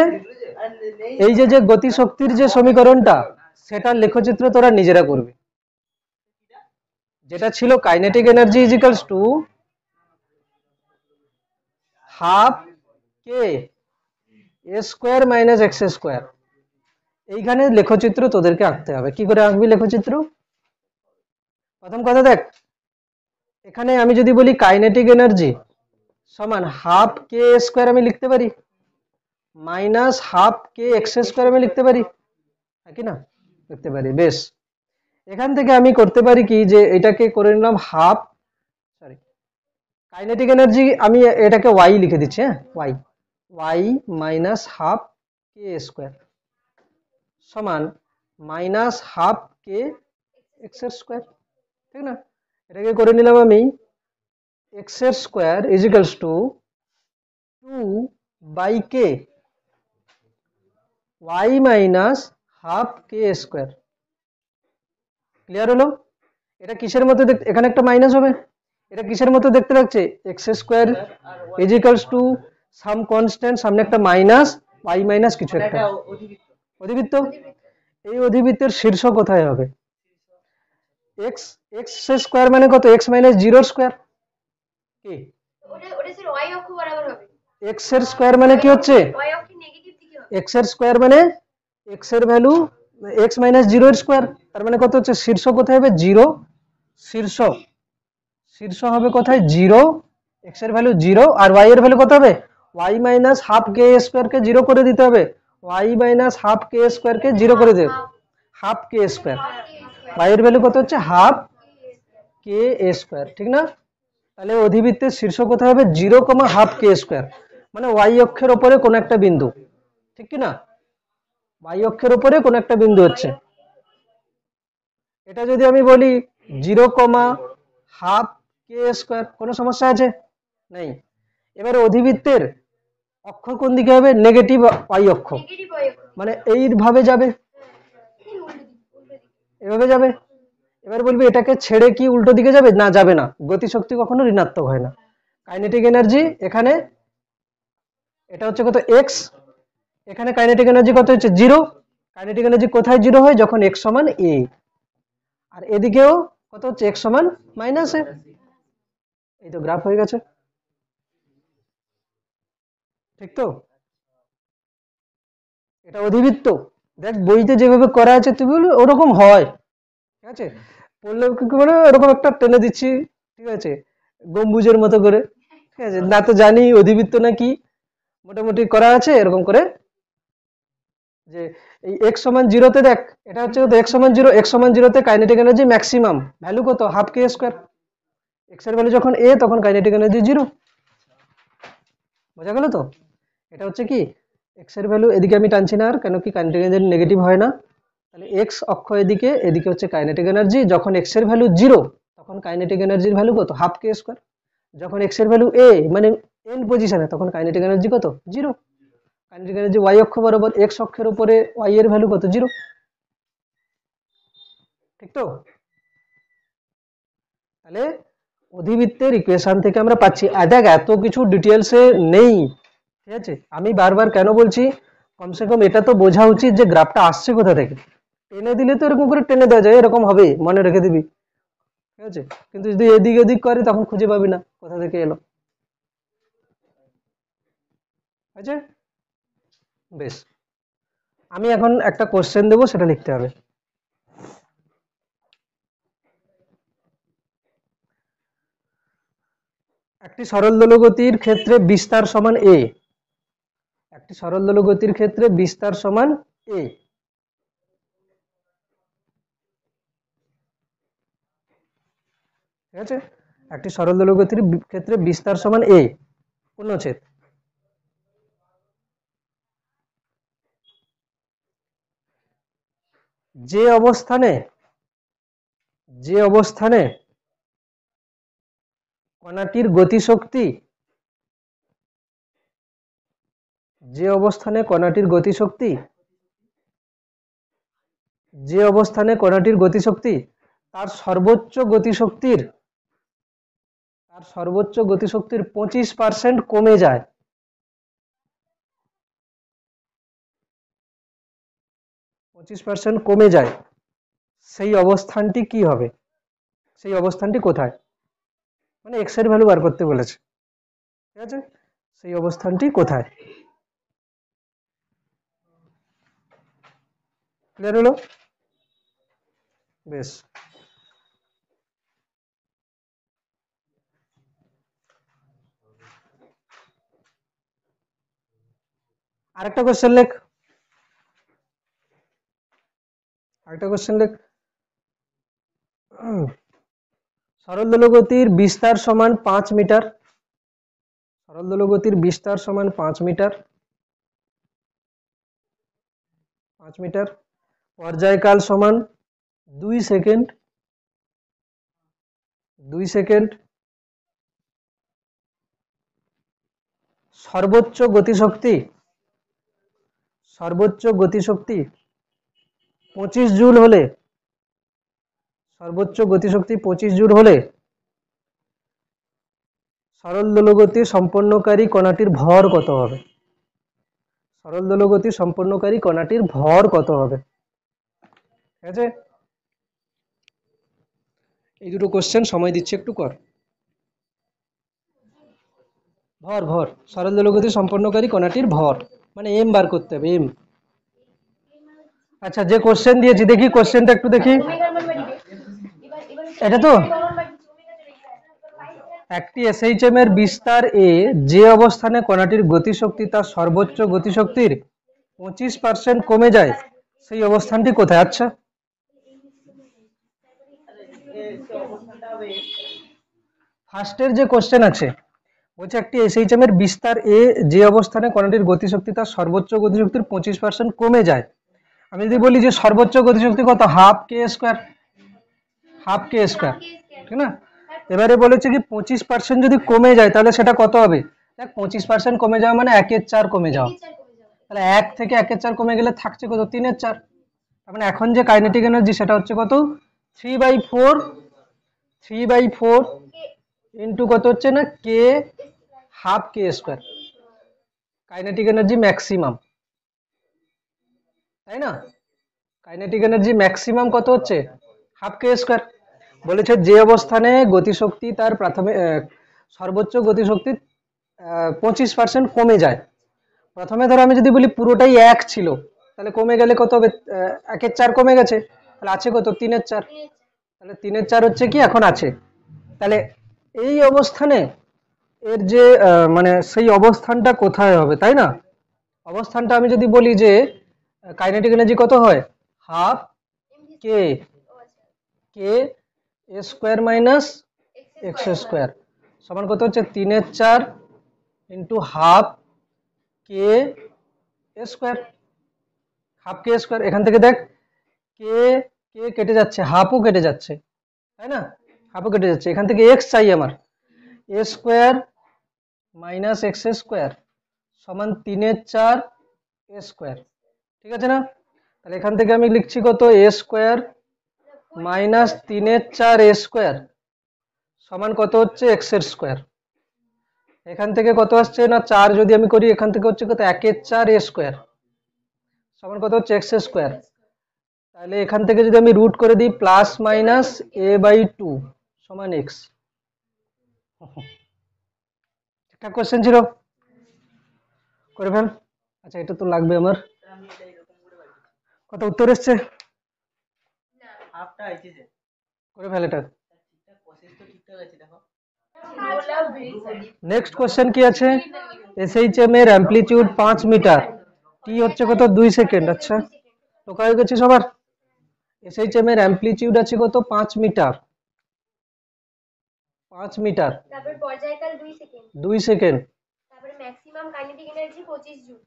এই যে গতিশক্তির যে সমীকরণটা, সেটার লেখচিত্র তোরা নিজেরা করবে। যেটা ছিল kinetic energy ইজিক্যালস to half K A square minus x square. এইখানে লেখচিত্র তোদেরকে আঁকতে হবে। কি করে আঁকবি লেখচিত্র? প্রথম কথা দেখ, এখানে আমি যদি বলি কাইনেটিক এনার্জি সমান হাফ কে স্কোয়ার আমি লিখতে পারি, মাইনাস হাফ কে এক্স স্কোয়ার আমি লিখতে পারি, কি না? লিখতে পারি। বেশ, এখান থেকে আমি করতে পারি কি, যে এটাকে করে নিলাম হাফ, সরি কাইনেটিক এনার্জি আমি এটাকে ওয়াই লিখে দিচ্ছি। হ্যাঁ y minus half k square সমান মাইনাস হাফ কে এক্স স্কোয়ার, ঠিক না? এটাকে করে নিলাম আমি x square equals to 2/k y minus half k square. Clear হলো? এটা কিসের মতো দেখতে, এখানে একটা মাইনাস হবে, এটা কিসের মতো দেখতে লাগছে? X square equals to some constant, সামনে একটা মাইনাস, ওয়াই মাইনাস কিছু একটা, অধিবৃত্ত। এই অধিবৃত্তের শীর্ষ কোথায় হবে? এক্স এক্স স্কোয়ার মানে কত? X minus 0 square. কি ওটা ওটা স্যার y অক্ষ বরাবর হবে। এক্স এর স্কোয়ার মানে কি হচ্ছে? y অক্ষের নেগেটিভ দিকে হবে। এক্স এর স্কোয়ার মানে এক্স এর ভ্যালু এক্স মাইনাস 0 এর স্কোয়ার, তার মানে কত হচ্ছে? শীর্ষ কোথায় হবে? 0। শীর্ষ শীর্ষ হবে কোথায়? 0। এক্স এর ভ্যালু 0 আর ওয়াই এর ভ্যালু কত হবে? Y minus half k square কে 0 করে দিতে হবে। Y minus half k square কে 0 করে দেবে, হাফ কে স্কোয়ার। ওয়াই এর ভ্যালু কত হচ্ছে? হাফ কে স্কোয়ার, ঠিক না? তাহলে অধিবৃত্তের শীর্ষ কোথায় হবে? 0, হাফ কে স্কোয়ার, মানে ওয়াই অক্ষের উপরে কোন একটা বিন্দু, ঠিক কি না? ওয়াই অক্ষের উপরে কোন একটা বিন্দু হচ্ছে। এটা যদি আমি বলি 0, হাফ কে স্কোয়ার, কোনো সমস্যা আছে? নেই। এবারে অধিবৃত্তের অক্ষ কোন দিকে হবে? নেগেটিভ ওয়াই অক্ষ, নেগেটিভ y অক্ষ মানে এইভাবে যাবে, উল্টো দিকে এভাবে যাবে। এবার বলবি এটাকে ছেড়ে কি উল্টো দিকে যাবে? না, যাবে না। গতিশক্তি কখনো ঋণাত্মক হয় না। কাইনেটিক এনার্জি এখানে এটা হচ্ছে কত? এক্স। এখানে কাইনেটিক এনার্জি কত হচ্ছে? 0। কাইনেটিক এনার্জি কোথায় 0 হয়? যখন এক্স সমান এ। আর এদিকেও কত হচ্ছে? এক্স সমান মাইনাস এ। এই তো গ্রাফ হয়ে গেছে, ঠিক তো? এটা অধিবৃত্ত। দেখ বইতে যেভাবে করা আছে তুই বলি ওরকম হয়, ঠিক আছে? পড়লে কি করে এরকম একটা টেনে দিচ্ছি, ঠিক আছে, গম্বুজের মতো করে, ঠিক আছে, না তো জানি অধিবৃত্ত না কি, মোটামুটি করা আছে এরকম করে, যে এই x সমান 0 তে দেখ, এটা হচ্ছে কত, x সমান 0 তে কাইনেটিক এনার্জি ম্যাক্সিমাম ভ্যালু কত, হাফ কে স্কয়ার। x এর ভ্যালু যখন a তখন কাইনেটিক এনার্জি 0। বোঝা গেল তো? এটা হচ্ছে কি x এর ভ্যালু, এদিকে আমি টানছি না আর, কেন কি কাইনেটিক এনার্জি নেগেটিভ হয় না। তাহলে x অক্ষ এদিকে, এদিকে হচ্ছে কাইনেটিক এনার্জি। যখন x এর ভ্যালু 0 তখন কাইনেটিক এনার্জির ভ্যালু কত, হাফ কে স্কয়ার। যখন x এর ভ্যালু a মানে এন পজিশনে, তখন কাইনেটিক এনার্জি কত, 0। কাইনেটিক এনার্জি y অক্ষ বরাবর, x অক্ষের উপরে y এর ভ্যালু কত, 0। ঠিক তো? তাহলে অধিবৃত্তের ইকুয়েশন থেকে আমরা পাচ্ছি। দেখ এত কিছু ডিটেলসে নেই, ঠিক আছে। আমি বারবার কেন বলছি, কমসে কম এটা তো বোঝা উচিত যে গ্রাফটা আসছে কোথা থেকে। টেনে দিলে তো এরকম করে টেনে দেওয়া যায়, এরকম হবে, মনে রেখে দিবি, ঠিক আছে। কিন্তু যদি এদিক এদিক করে তখন খুঁজে পাবি না কোথা থেকে এলো। আচ্ছা বেশ, আমি এখন একটা কোশ্চেন দেবো, সেটা লিখতে হবে। একটি সরল দোলগতির ক্ষেত্রে বিস্তার সমান a। একটি সরল দোলগতির ক্ষেত্রে বিস্তার সমান a। ঠিক আছে, একটি সরল দোলগতির ক্ষেত্রে বিস্তার সমান a পূর্ণচ্ছেদ। যে অবস্থানে কণাটির গতিশক্তি, যে অবস্থানে কণাটির গতিশক্তি তার সর্বোচ্চ গতিশক্তির 25% কমে যায়, সেই অবস্থানটি কি হবে, সেই অবস্থানটি কোথায়, মানে x এর ভ্যালু বার করতে বলেছে, ঠিক আছে। সেই অবস্থানটি কোথায়, ক্লিয়ার হলো? বেশ, আরেকটা কোশ্চেন লেখ, সরল দোলগতির বিস্তার সমান 5 মিটার। সরল দোলগতির বিস্তার সমান 5 মিটার। 5 মিটার। পর্যায়কাল সমান 2 সেকেন্ড। 2 সেকেন্ড। সর্বোচ্চ গতিশক্তি 25 জুল হলে, সর্বোচ্চ গতিশক্তি 25 জুল হলে সরল দোলগতি সম্পন্নকারী কণাটির ভর কত হবে? সরল দোলগতি সম্পন্নকারী কণাটির ভর কত হবে? ঠিক আছে, এই দুটো কোশ্চেন সময় দিচ্ছে, একটু কর। ভর সরল দোলগতি সম্পন্নকারী কণাটির ভর, মানে এম বার করতে হবে, এম। আচ্ছা, যে কোশ্চেন দিয়েছি দেখি, কোশ্চেনটা একটু দেখি। এটা তো একটি এসএইচএম এর বিস্তার এ যে অবস্থানে কণাটির গতিশক্তি তার সর্বোচ্চ গতিশক্তির 25% কমে যায়, সেই অবস্থানটি কোথায়? আচ্ছা, ফার্স্টের যে কোশ্চেন আছে, বলছে একটি এসএইচএম এর বিস্তার এ যে অবস্থানে কণাটির গতিশক্তি তার সর্বোচ্চ গতিশক্তির 25% কমে যায়। আমি যদি বলি যে সর্বোচ্চ গতিশক্তি কত, হাফ কে স্কয়ার, ঠিক না। এবারে বলেছে কি 25% যদি কমে যায় তাহলে সেটা কত হবে। দেখ 25% কমে যাওয়া মানে 1/4 কমে যাওয়া, তাহলে 1 থেকে 1/4 কমে গেলে থাকছে কত, 3/4। তার মানে এখন যে কাইনেটিক এনার্জি সেটা হচ্ছে কত, 3/4 ইন্টু কত হচ্ছে না, কে, হাফ কে স্কয়ার। কাইনেটিক এনার্জি ম্যাক্সিমাম, তাই না। কাইনেটিক এনার্জি ম্যাক্সিমাম কত হচ্ছে, হাফ কে স্কয়ার। বলেছে যে অবস্থানে গতিশক্তি তার সর্বোচ্চ গতিশক্তি 25% কমে যায়। প্রথমে ধরো আমি যদি বলি পুরোটাই 1 ছিল, তাহলে কমে গেলে কত হবে, 1/4 কমে গেছে, তাহলে আছে কত, 3/4। তাহলে 3/4 হচ্ছে কি এখন আছে। তাহলে এই অবস্থানে এর যে মানে সেই অবস্থানটা কোথায় হবে, তাই না। অবস্থানটা আমি যদি বলি যে কাইনেটিক এনার্জি কত হয় হাফ এমভি কে ও আচ্ছা কে A square minus x square সমান কত হচ্ছে 3/4 into half k square. Half k square এখান থেকে দেখ কে কে কেটে যাচ্ছে হাফও কেটে যাচ্ছে তাই না হাফও কেটে যাচ্ছে এখান থেকে এক্স চাই আমার এ স্কোয়ার মাইনাস এক্স স্কোয়ার সমান 3/4 এ স্কোয়ার ঠিক আছে না তাহলে এখান থেকে আমি লিখছি কত এ স্কোয়ার মাইনাস 3/4 এ স্কোয়ার সমান কত হচ্ছে এক্স এর স্কোয়ার এখান থেকে কত আসছে না 4 যদি আমি করি এখান থেকে হচ্ছে কত 1/4 এ স্কোয়ার সমান কত হচ্ছে এক্স স্কোয়ার তাহলে এখান থেকে যদি আমি রুট করে দিই প্লাস মাইনাস a/2 সমান এক্স একটা কোশ্চেন ছিল করে ফেল আচ্ছা এটা তো লাগবে আমার কত উত্তর এসছে হাফটা আইছে যে করে ফেল এটা ঠিকঠাক প্রসেস তো ঠিকঠাক আছে দেখো নেক্সট কোশ্চেন কি আছে এসএইচএম এর অ্যামপ্লিটিউড 5 মিটার টি হচ্ছে কত 2 সেকেন্ড আচ্ছা টোকা হয়ে গেছে সবার এসএইচএম এর অ্যামপ্লিটিউড আছে কত 5 মিটার 5 মিটার তারপর পর্যায়কাল 2 সেকেন্ড 2 সেকেন্ড তারপরে maximum kinetic energy 25 joule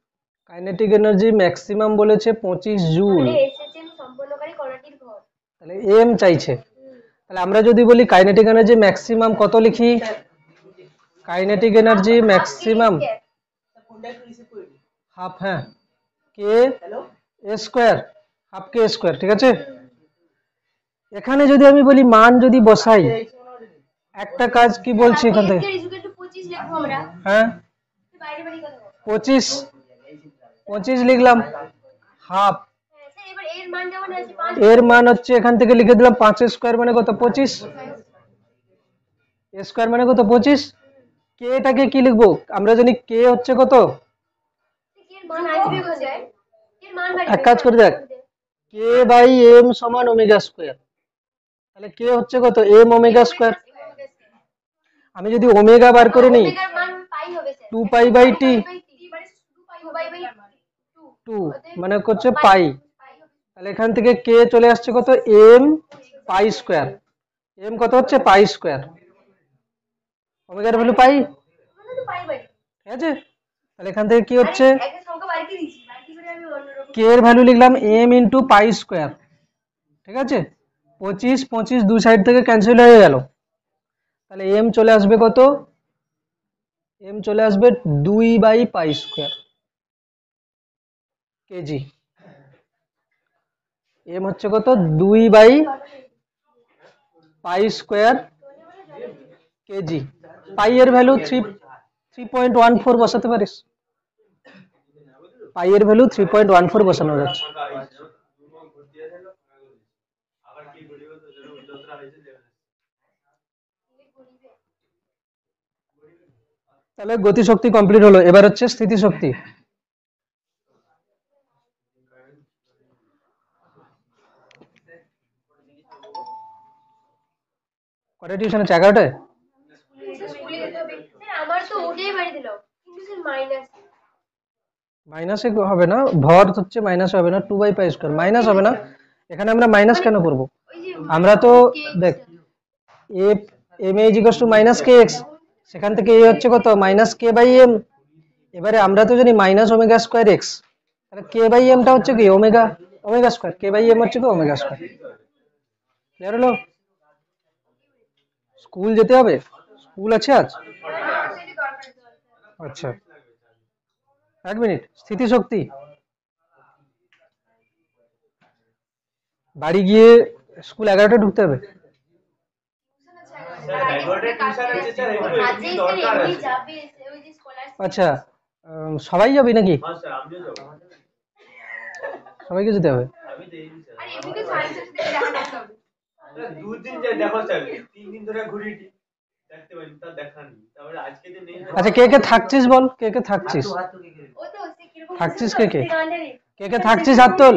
kinetic energy maximum বলেছে 25 জুল তাহলে এসএসএম সম্পন্নকারী কণাটির ভর তাহলে এম চাইছে তাহলে আমরা যদি বলি কাইনেটিক এনার্জি ম্যাক্সিমাম কত লিখি কাইনেটিক এনার্জি ম্যাক্সিমাম ফোনটা একটু রিসিভ করে দিই হাফ হ্যাঁ কে হ্যালো এ স্কোয়ার হাফ কে স্কোয়ার ঠিক আছে এখানে যদি আমি বলি মান যদি বসাই একটা কাজ কি বলছি এখান থেকে ইকুয়াল টু 25 লিখবো আমরা হ্যাঁ বাইরে বাইরে কথা বল 25 লিখলাম হাফ হ্যাঁ স্যার এবার এর মান যেমন আছে 5 এর মান হচ্ছে এখান থেকে লিখে দিলাম 5 স্কোয়ার মানে কত 25 এ স্কোয়ার মানে কত 25 কে এটাকে কি লিখবো আমরা জানি কে হচ্ছে কত এর মান আসবে কোথায় এর মান বাড়বে এক কাজ করে দেখ কে বাই এম সমান ওমেগা স্কোয়ার তাহলে কে হচ্ছে কত এম ওমেগা স্কোয়ার আমি যদি ওমেগা বার করে নিই ওমেগার মান পাই হবে স্যার 2 পাই বাই টি মানে 2 পাই বাই 2 মানে হচ্ছে পাই তাহলে এখান থেকে কে চলে আসছে কত এম পাই স্কোয়ার এম কত হচ্ছে পাই স্কোয়ার ওমেগার ভ্যালু পাই তো পাই বাই ঠিক আছে তাহলে এখান থেকে কি হচ্ছে একটা সংখ্যা বাড়িয়ে দিয়েছি বাড়তি করে আমি অন্যরকম কে এর ভ্যালু লিখলাম এম ইন্টু পাই স্কোয়ার ঠিক আছে 25 দুই সাইড থেকে ক্যান্সেল হয়ে গেল তাহলে এম চলে আসবে কত এম চলে আসবে 2 by pi square KG M হচ্ছে কত 2 by pi square KG pi এর ভ্যালু 3.14 বসাতে পারিস পাই এর ভ্যালু 3.14 বসানো যাচ্ছে তাহলে গতিশক্তি কমপ্লিট হলো এবার হচ্ছে স্থিতিশক্তি কটা টিউশন আছে 11টায় স্কুলে যেতে হবে স্যার আমার তো ওটাই বাড়ি দিল কিন্তু স্যার মাইনাস মাইনাসে হবে না ভর হচ্ছে মাইনাস হবে না 2 বাই পাই স্কয়ার মাইনাস হবে না এখানে আমরা মাইনাস কেন করব ওই যে আমরা তো দেখ A M A equal to minus K X সেখান থেকে এ হচ্ছে কত মাইনাস কে বাই এম এবারে আমরা তো জানি মাইনাস ওমেগা স্কয়ার এক্স তাহলে কে বাই এমটা হচ্ছে কি omega omega square K by M হচ্ছে কি ওমেগা স্কয়ার ক্লিয়ার হলো স্কুল যেতে হবে স্কুল আছে আজ আচ্ছা এক মিনিট স্থিতিশক্তি বাড়ি গিয়ে স্কুল 11টায় ঢুকতে হবে আজই স্যার এমনি যাবে ওই যে স্কলারশিপ আচ্ছা সবাই যাবে নাকি সবাইকে যেতে হবে আর এমনি তো সায়েন্স সাথে দেখা করতে হবে দুদিন যাই দেখো স্যার 3 দিন ধরে ঘুরি দেখতে পাইনি তা দেখা নেই তারপরে আজকে যে নেই আচ্ছা কে কে থাকছিস বল কে কে থাকছিস হাত তো কে কে ও তো সে কিরকম থাকছিস কে কে গান্ডারি কে কে থাকছিস হাত তোল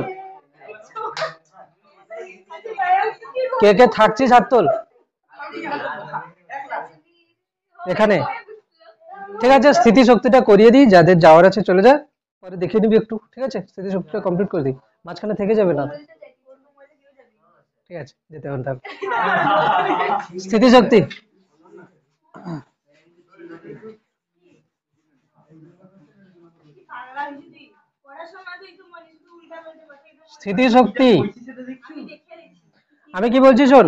কে কে থাকছিস হাত তোল এখানে ঠিক আছে স্থিতিশক্তিটা করিয়ে দিই যাদের যাওয়ার আছে চলে যা পরে দেখে নিবি একটু, ঠিক আছে? স্থিতিশক্তিটা কমপ্লিট করে দিই, মাঝখানে থেকে যাবে না তো। ঠিক আছে, যেতে হবে তাহলে। স্থিতিশক্তি, স্থিতিশক্তি আমি কি বলছি শোন,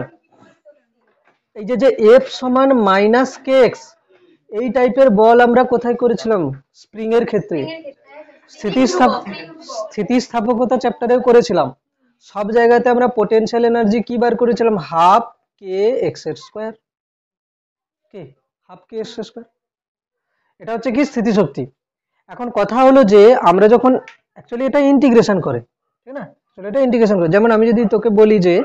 এই যে যে এফ সমান মাইনাস কে এক্স, এই টাইপের বল আমরা কোথায় করেছিলাম? স্প্রিং এর ক্ষেত্রে। স্থিতিস্থাপকতা চ্যাপ্টারেও করেছিলাম। সব জায়গাতে আমরা পোটেনশিয়াল এনার্জি কি বার করেছিলাম? হাফ কে এক্স এর স্কোয়ার, কে হাফ কে এক্স স্কোয়ার। এটা হচ্ছে কি স্থিতিশক্তি। এখন কথা হলো যে আমরা যখন অ্যাকচুয়ালি এটা ইন্টিগ্রেশন করে, ঠিক না? এটা ইন্টিগ্রেশন করে, যেমন আমি যদি তোকে বলি যে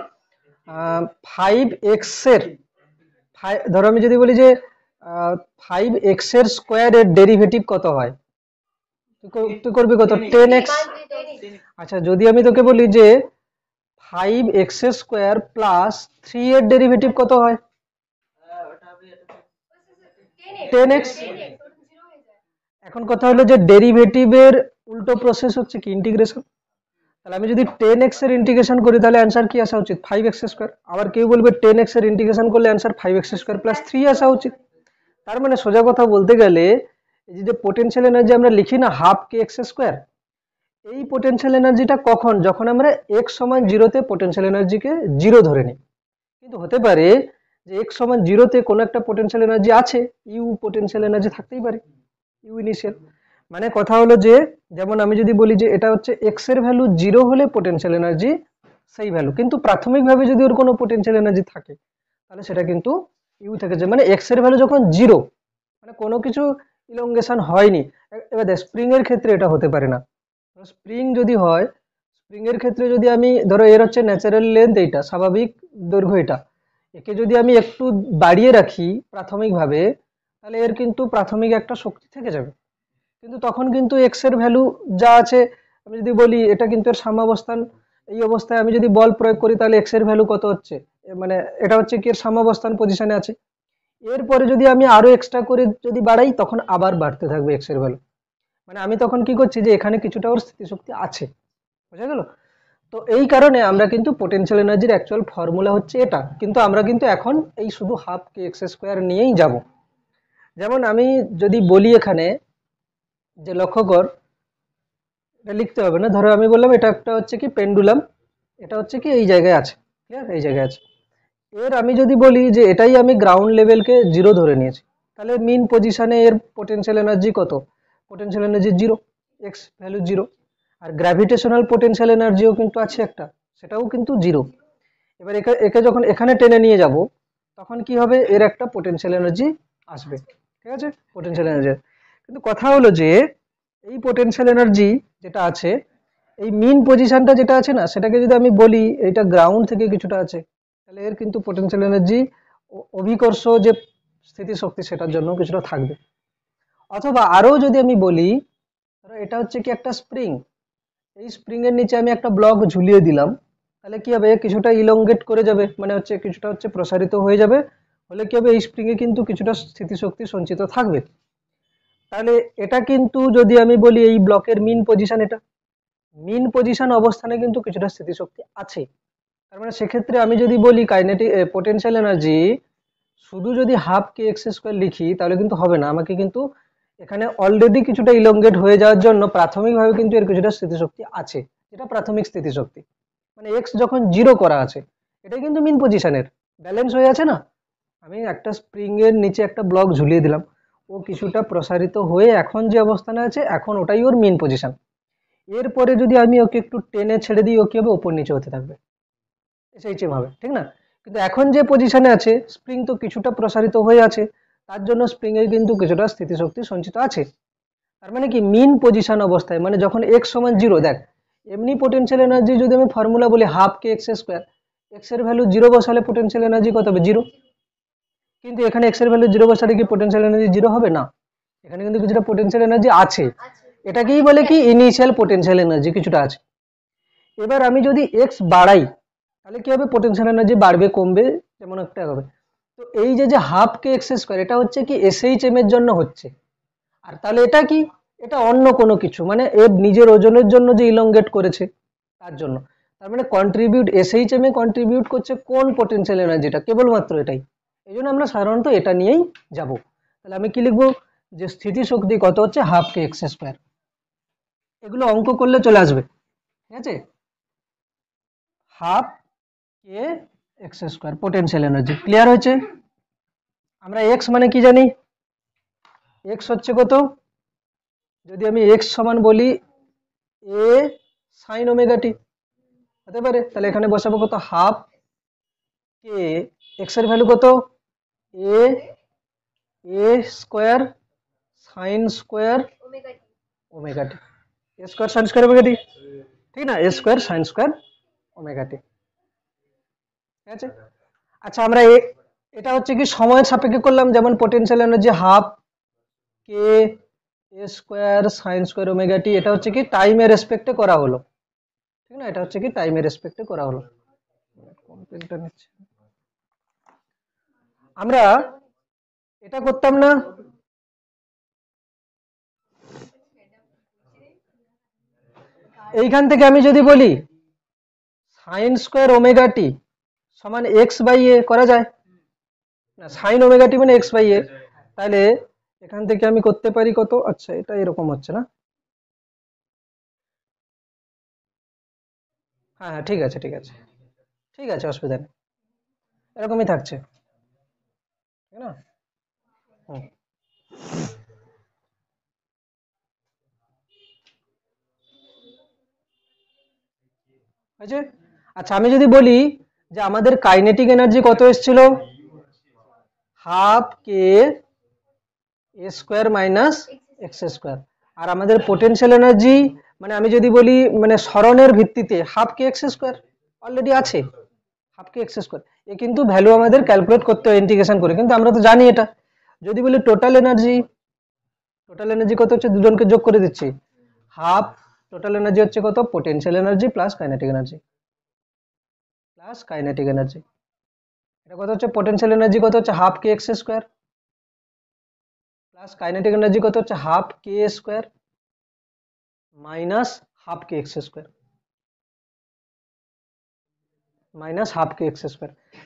5x এর ধরো আমি যদি বলি যে 5x এর স্কোয়ারের ডেরিভেটিভ কত হয়, তুই করবি কত? 10x। আচ্ছা, যদি আমি তোকে বলি যে 5x স্কোয়ার প্লাস 3 এর ডেরিভেটিভ কত হয়? 10x। এখন কথা হলো যে ডেরিভেটিভের উল্টো প্রসেস হচ্ছে কি? ইন্টিগ্রেশন। তাহলে আমি যদি 10x এর ইন্টিগ্রেশন করি তাহলে অ্যান্সার কি আসা উচিত? 5x square. আবার কেউ বলবে 10x এর ইন্টিগ্রেশন করলে অ্যান্সার 5x স্কোয়ার প্লাস 3 আসা উচিত। তার মানে সোজা কথা বলতে গেলে এই যে পোটেনশিয়াল এনার্জি আমরা লিখি না হাফ কে এক্স স্কোয়ার, এই পোটেনশিয়াল এনার্জিটা কখন? যখন আমরা x সমান 0 তে পোটেনশিয়াল এনার্জিকে 0 ধরে নিই। কিন্তু হতে পারে যে x সমান 0 তে কোনো একটা পোটেনশিয়াল এনার্জি আছে, ইউ পোটেনশিয়াল এনার্জি থাকতেই পারে, ইউ ইনিশিয়াল। মানে কথা হলো যে যেমন আমি যদি বলি যে এটা হচ্ছে x এর ভ্যালু 0 হলে পোটেনশিয়াল এনার্জি সেই ভ্যালু, কিন্তু প্রাথমিকভাবে যদি ওর কোনো পোটেনশিয়াল এনার্জি থাকে তাহলে সেটা কিন্তু ইউ থেকে যায়। মানে x এর ভ্যালু যখন 0, মানে কোনো কিছু ইলংগেশন হয়নি। এবার দেখ স্প্রিং এর ক্ষেত্রে এটা হতে পারে না। স্প্রিং যদি হয়, স্প্রিং এর ক্ষেত্রে যদি আমি ধরো এর হচ্ছে ন্যাচারাল লেন্থ, এইটা স্বাভাবিক দৈর্ঘ্য, এটা একে যদি আমি একটু বাড়িয়ে রাখি প্রাথমিকভাবে, তাহলে এর কিন্তু প্রাথমিক একটা শক্তি থেকে যাবে। কিন্তু তখন কিন্তু এক্স এর ভ্যালু যা আছে, আমি যদি বলি এটা কিন্তু এর সাম্যাবস্থান, এই অবস্থায় আমি যদি বল প্রয়োগ করি তাহলে এক্স এর ভ্যালু কত হচ্ছে? মানে এটা হচ্ছে কি এর সাম্যাবস্থান পজিশনে আছে। এরপরে যদি আমি আরো এক্সট্রা করে যদি বাড়াই তখন আবার বাড়তে থাকবে এক্স এর ভ্যালু। মানে আমি তখন কি করছি যে এখানে কিছুটা ওর স্থিতিশক্তি আছে, বুঝা গেল? তো এই কারণে আমরা কিন্তু পোটেনশিয়াল এনার্জির অ্যাকচুয়াল ফর্মুলা হচ্ছে এটা, কিন্তু আমরা কিন্তু এখন এই শুধু হাফ কে এক্স স্কোয়ার নিয়েই যাব। যেমন আমি যদি বলি এখানে যে লক্ষ্য কর, এটা লিখতে হবে না, ধরো আমি বললাম এটা একটা হচ্ছে কি পেন্ডুলাম, এটা হচ্ছে কি এই জায়গায় আছে, ক্লিয়ার? এই জায়গায় আছে। এর আমি যদি বলি যে এটাই আমি গ্রাউন্ড লেভেলকে 0 ধরে নিয়েছি, তাহলে মিন পজিশনে এর পোটেনশিয়াল এনার্জি কত? Potential energy 0, x value 0। আর গ্র্যাভিটেশনাল পোটেনশিয়াল এনার্জিও কিন্তু আছে একটা, সেটাও কিন্তু 0। এবার একে একে যখন এখানে টেনে নিয়ে যাব তখন কি হবে? এর একটা পোটেনশিয়াল এনার্জি আসবে, ঠিক আছে? Potential energy. কিন্তু কথা হলো যে এই পোটেনশিয়াল এনার্জি যেটা আছে, এই মিন পজিশনটা যেটা আছে না, সেটাকে যদি আমি বলি এটা গ্রাউন্ড থেকে কিছুটা আছে, তাহলে এর কিন্তু পোটেনশিয়াল এনার্জি অভিকর্ষ যে স্থিতিশক্তি সেটার জন্য কিছুটা থাকবে। অথবা আরো যদি আমি বলি ধরো এটা হচ্ছে কি একটা স্প্রিং, এই স্প্রিং এর নিচে আমি একটা ব্লক ঝুলিয়ে দিলাম, তাহলে কি হবে? কিছুটা ইলংগেট করে যাবে, মানে হচ্ছে কিছুটা হচ্ছে প্রসারিত হয়ে যাবে, হলে কি হবে? এই স্প্রিং এ কিন্তু কিছুটা স্থিতিশক্তি সঞ্চিত থাকবে। তাহলে এটা কিন্তু যদি আমি বলি এই ব্লকের মিন পজিশন, এটা মিন পজিশন অবস্থানে কিন্তু কিছুটা স্থিতিশক্তি আছে। তার মানে সেক্ষেত্রে আমি যদি বলি কাইনেটিক পোটেনশিয়াল এনার্জি শুধু যদি হাফ কে এক্স স্কোয়ার লিখি তাহলে কিন্তু হবে না, আমাকে কিন্তু এখানে অলরেডি কিছুটা ইলংগেট হয়ে যাওয়ার জন্য প্রাথমিকভাবে কিন্তু এর কিছুটা স্থিতিশক্তি আছে, যেটা প্রাথমিক স্থিতিশক্তি। মানে এক্স যখন 0 করা আছে, এটাই কিন্তু মিন পজিশনের ব্যালেন্স হয়ে আছে না। আমি একটা স্প্রিং এর নিচে একটা ব্লক ঝুলিয়ে দিলাম, ও কিছুটা প্রসারিত হয়ে এখন যে অবস্থানে আছে এখন ওটাই ওর মিন পজিশন। এরপরে যদি আমি ওকে একটু টেনে ছেড়ে দিই, ও কি হবে? ওপর নিচে হতে থাকবে, সেই ভাবে, ঠিক না? কিন্তু এখন যে পজিশনে আছে স্প্রিং তো কিছুটা প্রসারিত হয়ে আছে, তার জন্য স্প্রিং এর কিন্তু কিছুটা স্থিতিশক্তি সঞ্চিত আছে। তার মানে কি মিন পজিশন অবস্থায়, মানে যখন x সমান 0, দেখ এমনি পোটেনশিয়াল এনার্জি যদি আমি ফর্মুলা বলি হাফ কে এক্স স্কোয়ার, এক্স এর ভ্যালু 0 বসালে পোটেনশিয়াল এনার্জি কত হবে? 0। কিন্তু এখানে এক্স এর ভ্যালু 0 বসালে কি পোটেনশিয়াল এনার্জি 0 হবে না? এখানে কিন্তু কিছুটা পোটেনশিয়াল এনার্জি আছে, এটাকেই বলে কি ইনিশিয়াল পোটেনশিয়াল এনার্জি কিছুটা আছে। এবার আমি যদি এক্স বাড়াই তাহলে কি হবে? পোটেনশিয়াল এনার্জি বাড়বে কমবে যেমন একটা হবে। তো এই যে যে হাফ কে এক্স স্কোয়ার, এটা হচ্ছে কি এসএইচএম এর জন্য হচ্ছে। আর তাহলে এটা কি? এটা অন্য কোনো কিছু, মানে এর নিজের ওজনের জন্য যে ইলংগেট করেছে তার জন্য। তার মানে কন্ট্রিবিউট, এসএইচএম এ কন্ট্রিবিউট করছে কোন পোটেনশিয়াল এনার্জিটা, কেবলমাত্র এটাই। এই জন্য আমরা সাধারণত এটা নিয়েই যাব। তাহলে আমি কি লিখবো, যে স্থিতিশক্তি কত হচ্ছে হাফ কে এক্স স্কোয়ার। এগুলো অঙ্ক করলে চলে আসবে, ঠিক আছে। হাফ কে x square potential energy, clear হয়েছে। আমরা এক্স মানে কি জানি, এক্স হচ্ছে কত, যদি আমি এক্স সমান বলি এ সাইন ওমেগা টি হতে পারে, তাহলে এখানে বসাবো কত, হাফ কে এক্স এর ভ্যালু কত, এ এ square sine square omega t. Omega t, এ square sine square omega t, ঠিক না, এ square sine square omega t, ঠিক আছে। আচ্ছা আমরা এটা হচ্ছে কি সময়ের সাপেক্ষে করলাম, যেমন potential energy half K A square sine square omega t, এটা হচ্ছে কি টাইমের রেসপেক্টে করা হলো, ঠিক না, এটা হচ্ছে কি টাইমের রেসপেক্টে করা হলো। আমরা এটা করতাম না, এইখান থেকে আমি যদি বলি সাইন স্কোয়ার ওমেগা টি সমান এক্স বাই এ করা যায় না, সাইন ওমেগা টি মানে এক্স বাই এ, তাহলে এখান থেকে আমি করতে পারি কত, আচ্ছা এটা এরকম হচ্ছে না, হ্যাঁ হ্যাঁ ঠিক আছে ঠিক আছে ঠিক আছে, অসুবিধা নেই, এরকমই থাকছে, ঠিক না। হুম। হয়েছে। আচ্ছা আমি যদি বলি যে আমাদের কাইনেটিক এনার্জি কত এসেছিল, half K A square minus x square, আর আমাদের পোটেনশিয়াল এনার্জি মানে আমি যদি বলি মানে সরণের ভিত্তিতে হাফ কে এক্স স্কোয়ার অলরেডি আছে, হাফ কে এক্স স্কোয়ার, এ কিন্তু ভ্যালু আমাদের ক্যালকুলেট করতে হয় ইন্টিগ্রেশন করে, কিন্তু আমরা তো জানি এটা। যদি বলি টোটাল এনার্জি কত হচ্ছে, দুজনকে যোগ করে দিচ্ছি, হাফ টোটাল এনার্জি হচ্ছে কত, potential energy plus kinetic energy এটা কত হচ্ছে, পোটেনশিয়াল এনার্জি কত হচ্ছে হাফ কে x square plus kinetic energy কত হচ্ছে half k square minus half কে এক্স স্কোয়ার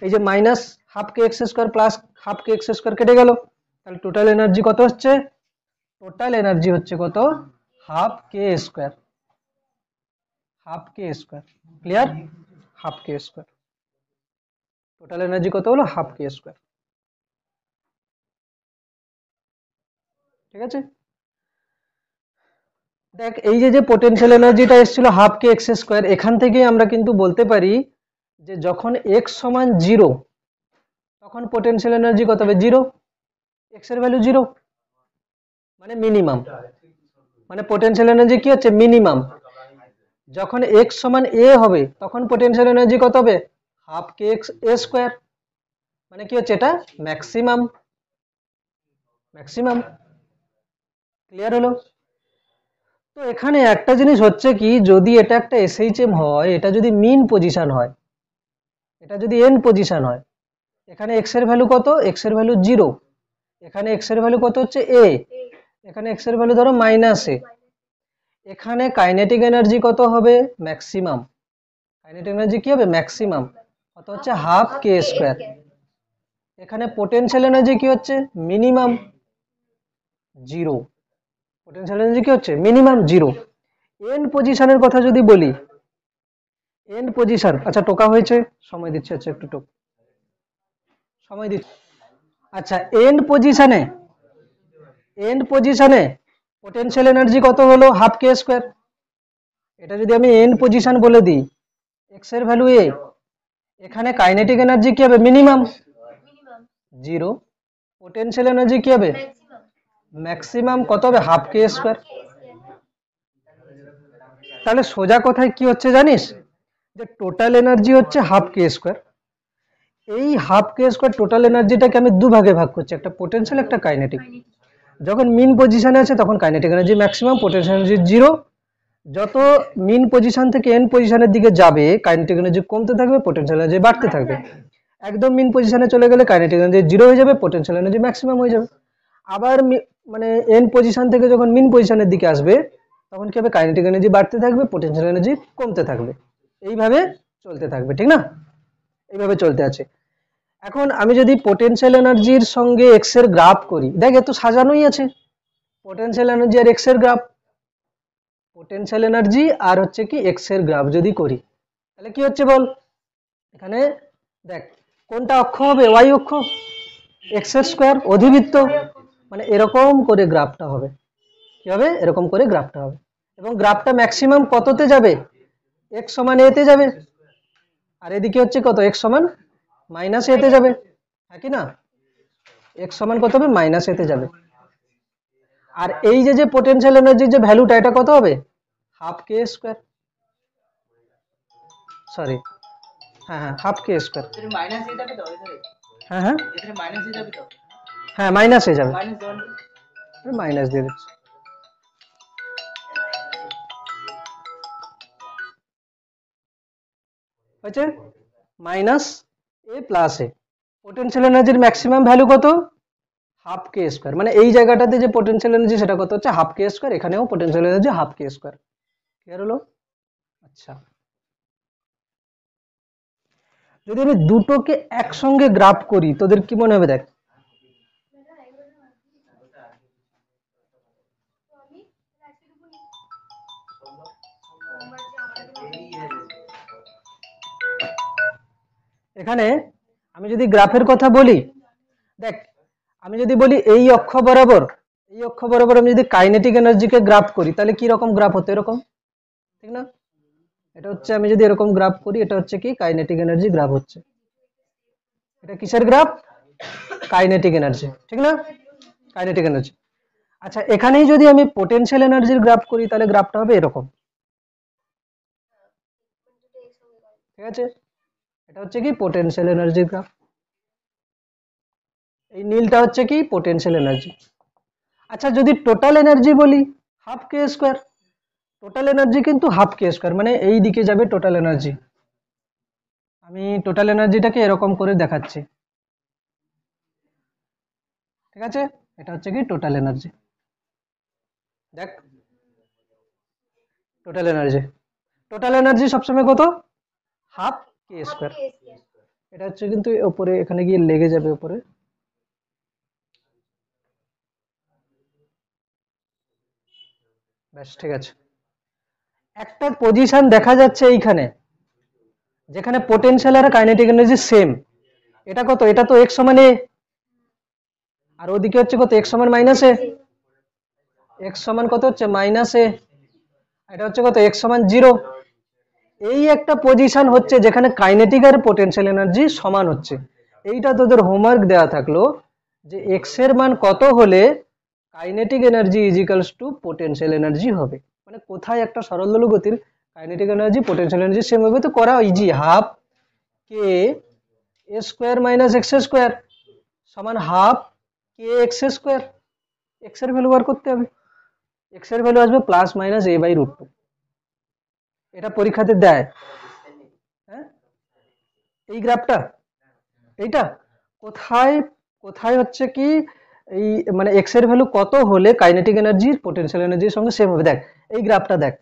এই যে মাইনাস হাফ কে এক্স স্কোয়ার প্লাস হাফ কে এক্স স্কোয়ার কেটে গেল, তাহলে টোটাল এনার্জি কত হচ্ছে, কত, half k square, clear, half k square, total energy কত হলো হাফ কে স্কোয়ার, ঠিক আছে। দেখ এই যে পোটেনশিয়াল এনার্জিটা এসেছিল হাফ কে এক্স স্কোয়ার, এখান থেকে আমরা কিন্তু বলতে পারি যে যখন এক্স সমান 0 তখন পোটেনশিয়াল এনার্জি কত হবে, 0, এক্স এর ভ্যালু 0 মানে মিনিমাম, মানে পোটেনশিয়াল এনার্জি কি হচ্ছে মিনিমাম। যখন এক্স সমান এ হবে তখন পোটেনশিয়াল এনার্জি কত হবে, হাফ কে এক্স এ স্কোয়ার, মানে কি হচ্ছে এটা ম্যাক্সিমাম, ক্লিয়ার হলো। তো এখানে একটা জিনিস হচ্ছে কি, যদি এটা একটা এসএইচএম হয়, এটা যদি মিন পজিশন হয়, এটা যদি এন পজিশন হয়, এখানে এক্স এর ভ্যালু কত, এক্স এর ভ্যালু 0, এখানে এক্স এর ভ্যালু কত হচ্ছে এ, এখানে এক্স এর ভ্যালু ধরো মাইনাস এ, এখানে কাইনেটিক এনার্জি কত হবে, ম্যাক্সিমাম, কাইনেটিক এনার্জি কি হবে ম্যাক্সিমাম, কত হচ্ছে হাফ কে স্কোয়ার, এখানে পোটেনশিয়াল এনার্জি কি হচ্ছে মিনিমাম 0, পোটেনশিয়াল এনার্জি কি হচ্ছে মিনিমাম 0। এন পজিশনের কথা যদি বলি, এন পজিশন, আচ্ছা টোকা হয়েছে, সময় দিচ্ছি, আচ্ছা একটু সময় দিচ্ছি। আচ্ছা এন্ড পজিশনে পোটেনশিয়াল এনার্জি কত হলো হাফ কে স্কোয়ার, এটা যদি আমি এন্ড পজিশন বলে দিই, এক্স এর ভ্যালু এ, এখানে কাইনেটিক এনার্জি কি হবে মিনিমাম 0, পোটেনশিয়াল এনার্জি কি হবে ম্যাক্সিমাম কত হবে হাফ কে স্কোয়ার। তাহলে সোজা কথায় কি হচ্ছে জানিস, যে টোটাল এনার্জি হচ্ছে হাফ কে স্কোয়ার, এই হাফ কে স্কোয়ার টোটাল এনার্জিটাকে আমি দুভাগে ভাগ করছি, একটা পোটেনশিয়াল একটা কাইনেটিক। যখন মিন পজিশনে আছে তখন kinetic energy maximum, potential energy 0, যত মিন পজিশন থেকে এন পজিশনের দিকে যাবে কাইনেটিক এনার্জি কমতে থাকবে, পোটেনশিয়াল এনার্জি বাড়তে থাকবে, একদম মিন পজিশনে চলে গেলে কাইনেটিক এনার্জি 0 হয়ে যাবে, পোটেনশিয়াল এনার্জি ম্যাক্সিমাম হয়ে যাবে। আবার মানে এন পজিশন থেকে যখন মিন পজিশনের দিকে আসবে তখন কি হবে, কাইনেটিক এনার্জি বাড়তে থাকবে, পোটেনশিয়াল এনার্জি কমতে থাকবে, এইভাবে চলতে থাকবে, ঠিক না? এইভাবে চলতে আছে। এখন আমি যদি পোটেনশিয়াল এনার্জির সঙ্গে এক্স এর গ্রাফ করি, দেখ এ তো সাজানোই আছে, পোটেনশিয়াল এনার্জি আর এক্স এর গ্রাফ, পোটেনশিয়াল এনার্জি আর হচ্ছে কি এক্স এর গ্রাফ যদি করি, তাহলে কি হচ্ছে বল, এখানে দেখ কোনটা অক্ষ হবে, ওয়াই অক্ষ, এক্স এর স্কোয়ার অধিবৃত্ত, মানে এরকম করে গ্রাফটা হবে, কি হবে, এরকম করে গ্রাফটা হবে, এবং গ্রাফটা ম্যাক্সিমাম কততে যাবে, এক্স সমান এ তে যাবে, আর এদিকে হচ্ছে কত, এক্স সমান মাইনাস এ তে যাবে, হ্যাঁ কি না, এক্স সমান কত হবে, মাইনাস এ তে যাবে। আর এই যে পোটেনশিয়াল এনার্জির যে ভ্যালুটা, এটা কত হবে, হাফ কে স্কোয়ার, সরি, হ্যাঁ হ্যাঁ হাফ কে স্কোয়ার, এখানে মাইনাস দিয়ে যাবে তো এখানে হ্যাঁ হ্যাঁ এখানে মাইনাস দিয়ে যাবে তো হ্যাঁ মাইনাস হয়ে যাবে, মাইনাস দেওয়ান মাইনাস দিয়ে দিচ্ছি, হচ্ছে মাইনাস এ প্লাস এ, পোটেনশিয়াল এনার্জির ম্যাক্সিমাম ভ্যালু কত, হাফ কে স্কোয়ার, মানে এই জায়গাটাতে যে পোটেনশিয়াল এনার্জি সেটা কত হচ্ছে হাফ কে স্কোয়ার, এখানেও potential energy half k square, clear হলো? আচ্ছা, যদি আমি দুটোকে একসঙ্গে গ্রাফ করি তোদের কি মনে হবে, দেখ এখানে আমি যদি গ্রাফের কথা বলি, দেখ আমি যদি বলি এই অক্ষ বরাবর, এই অক্ষ বরাবর আমি যদি কাইনেটিক এনার্জিকে গ্রাফ করি তাহলে কি রকম গ্রাফ হতো, এরকম, ঠিক না? এটা হচ্ছে আমি যদি এরকম গ্রাফ করি, এটা হচ্ছে কি কাইনেটিক এনার্জি গ্রাফ হচ্ছে, এটা কিসের গ্রাফ, কাইনেটিক এনার্জি, ঠিক না, কাইনেটিক এনার্জি। আচ্ছা, এখানেই যদি আমি পোটেনশিয়াল এনার্জির গ্রাফ করি তাহলে গ্রাফটা হবে এরকম, ঠিক আছে, এটা হচ্ছে কি পোটেনশিয়াল এনার্জির গ্রাফ, এই নীলটা হচ্ছে কি পোটেনশিয়াল এনার্জি। আচ্ছা, যদি টোটাল এনার্জি বলি, half k square, total energy কিন্তু হাফ কে স্কোয়ার, মানে এই দিকে যাবে টোটাল এনার্জি, আমি টোটাল এনার্জিটাকে এরকম করে দেখাচ্ছি, ঠিক আছে, এটা হচ্ছে কি টোটাল এনার্জি, দেখ টোটাল এনার্জি, টোটাল এনার্জি সবসময় কত, হাফ কে স্কোয়ার, এটা হচ্ছে কিন্তু উপরে এখানে গিয়ে লেগে যাবে উপরে, ব্যাস ঠিক আছে। একটা পজিশন দেখা যাচ্ছে এইখানে যেখানে পোটেনশিয়াল আর কাইনেটিক এনার্জি সেম, এটা কত, এটা তো এক্স সমান এ, আর ওদিকে হচ্ছে কত, এক্স সমান মাইনাস এ, এক্স সমান কত হচ্ছে মাইনাস এ, এটা হচ্ছে কত, এক্স সমান জিরো, এই একটা পজিশন হচ্ছে যেখানে কাইনেটিক আর পোটেনশিয়াল এনার্জি সমান হচ্ছে, এইটা তোদের হোমওয়ার্ক দেওয়া থাকলো যে এক্স এর মান কত হলে kinetic energy is equals to potential energy হবে, মানে কোথায় একটা সরলদৈর্ঘ্য গতির kinetic energy potential energy same হবে, তো করা easy, half K A square minus x square সমান হাফ কে এক্স স্কোয়ার, এক্স এর ভ্যালু বার করতে হবে, এক্স এর ভ্যালু আসবে plus minus A by root two, এটা পরীক্ষাতে দেয়, হ্যাঁ এই গ্রাফটা, এইটা কোথায় কোথায় হচ্ছে কি এই মানে এক্স এর ভ্যালু কত হলে কাইনেটিক এনার্জি পোটেনশিয়াল এনার্জির সঙ্গে সেম হবে, দেখ এই গ্রাফটা দেখ,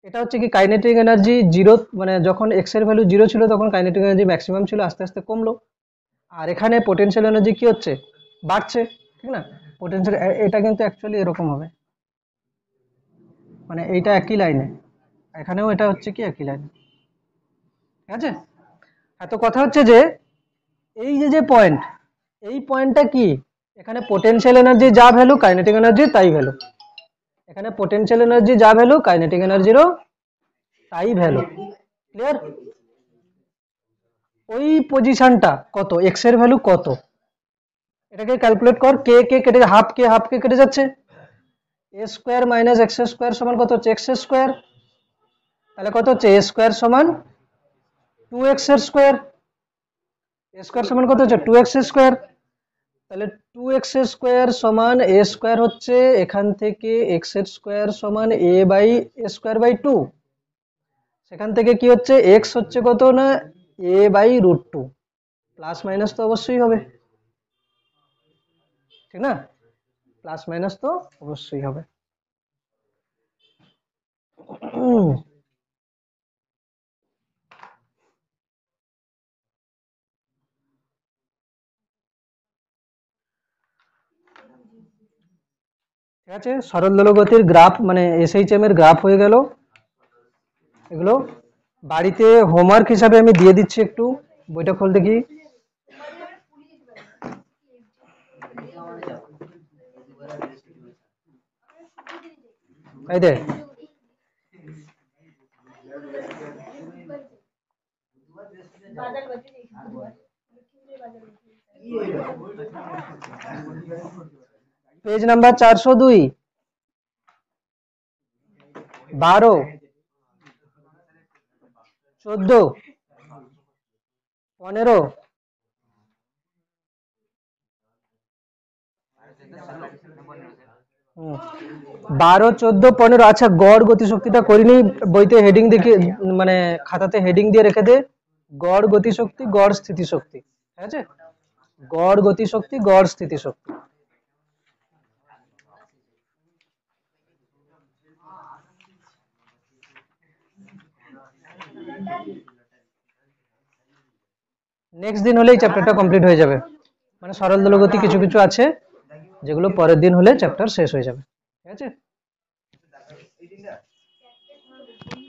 এটা হচ্ছে কি কাইনেটিক এনার্জি জিরো, মানে যখন এক্স এর ভ্যালু জিরো ছিল তখন কাইনেটিক এনার্জি ম্যাক্সিমাম ছিল, আস্তে আস্তে কমলো, আর এখানে পোটেনশিয়াল এনার্জি কি হচ্ছে, বাড়ছে, ঠিক না, পোটেনশিয়াল, এটা কিন্তু অ্যাকচুয়ালি এরকম হবে, মানে এইটা একই লাইনে, এখানেও এটা হচ্ছে কি একই লাইনে, ঠিক আছে। এত কথা হচ্ছে যে এই যে পয়েন্ট, এই পয়েন্টটা কি, এখানে পোটেনশিয়াল এনার্জি যা ভ্যালু কাইনেটিক এনার্জি তাই ভ্যালু, এখানে পোটেনশিয়াল এনার্জি যা ভ্যালু কাইনেটিক এনার্জিরও তাই ভ্যালু, ক্লিয়ার? ওই পজিশনটা কত, এক্স এর ভ্যালু কত, এটাকে ক্যালকুলেট কর, কে কে কেটে, হাফ কে কেটে যাচ্ছে, a square minus x square সমান কত হচ্ছে, এক্স স্কোয়ার, তাহলে কত হচ্ছে, এ স্কোয়ার সমান টু এক্স স্কোয়ার, এ স্কোয়ার সমান কত হচ্ছে, টু এক্স স্কোয়ার, তাহলে টু এক্স স্কোয়ার সমান এ স্কোয়ার হচ্ছে, এখান থেকে এক্স স্কোয়ার সমান a by a square by two, সেখান থেকে কি হচ্ছে, এক্স হচ্ছে কত না a by root two, plus minus তো অবশ্যই হবে, ঠিক না, প্লাস মাইনাস তো অবশ্যই হবে। ঠিক আছে, সরল দোলগতির গ্রাফ মানে এসএইচএম এর গ্রাফ হয়ে গেল। এগুলো বাড়িতে হোমওয়ার্ক হিসাবে আমি দিয়ে দিচ্ছি, একটু বইটা খোল দেখি। এই দে, পেজ নাম্বার 402, 12, 14, 15, 12, 14, 15। আচ্ছা, গড় গতিশক্তিটা করিনি, বইতে হেডিং দেখে মানে খাতাতে হেডিং দিয়ে রেখে দে, গড় গতিশক্তি, গড় স্থিতিশক্তি। ঠিক আছে, গড় গতিশক্তি, গড় স্থিতিশক্তি। নেক্সট দিন হলেই চ্যাপ্টারটা কমপ্লিট হয়ে যাবে, মানে সরল দোলগতি কিছু কিছু আছে যেগুলো পরের দিন হলে চ্যাপ্টার শেষ হয়ে যাবে। ঠিক আছে,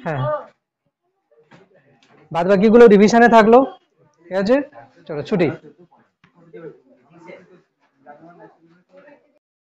হ্যাঁ, বাদ বাকিগুলো রিভিশনে থাকলো। ঠিক আছে, চলো ছুটি।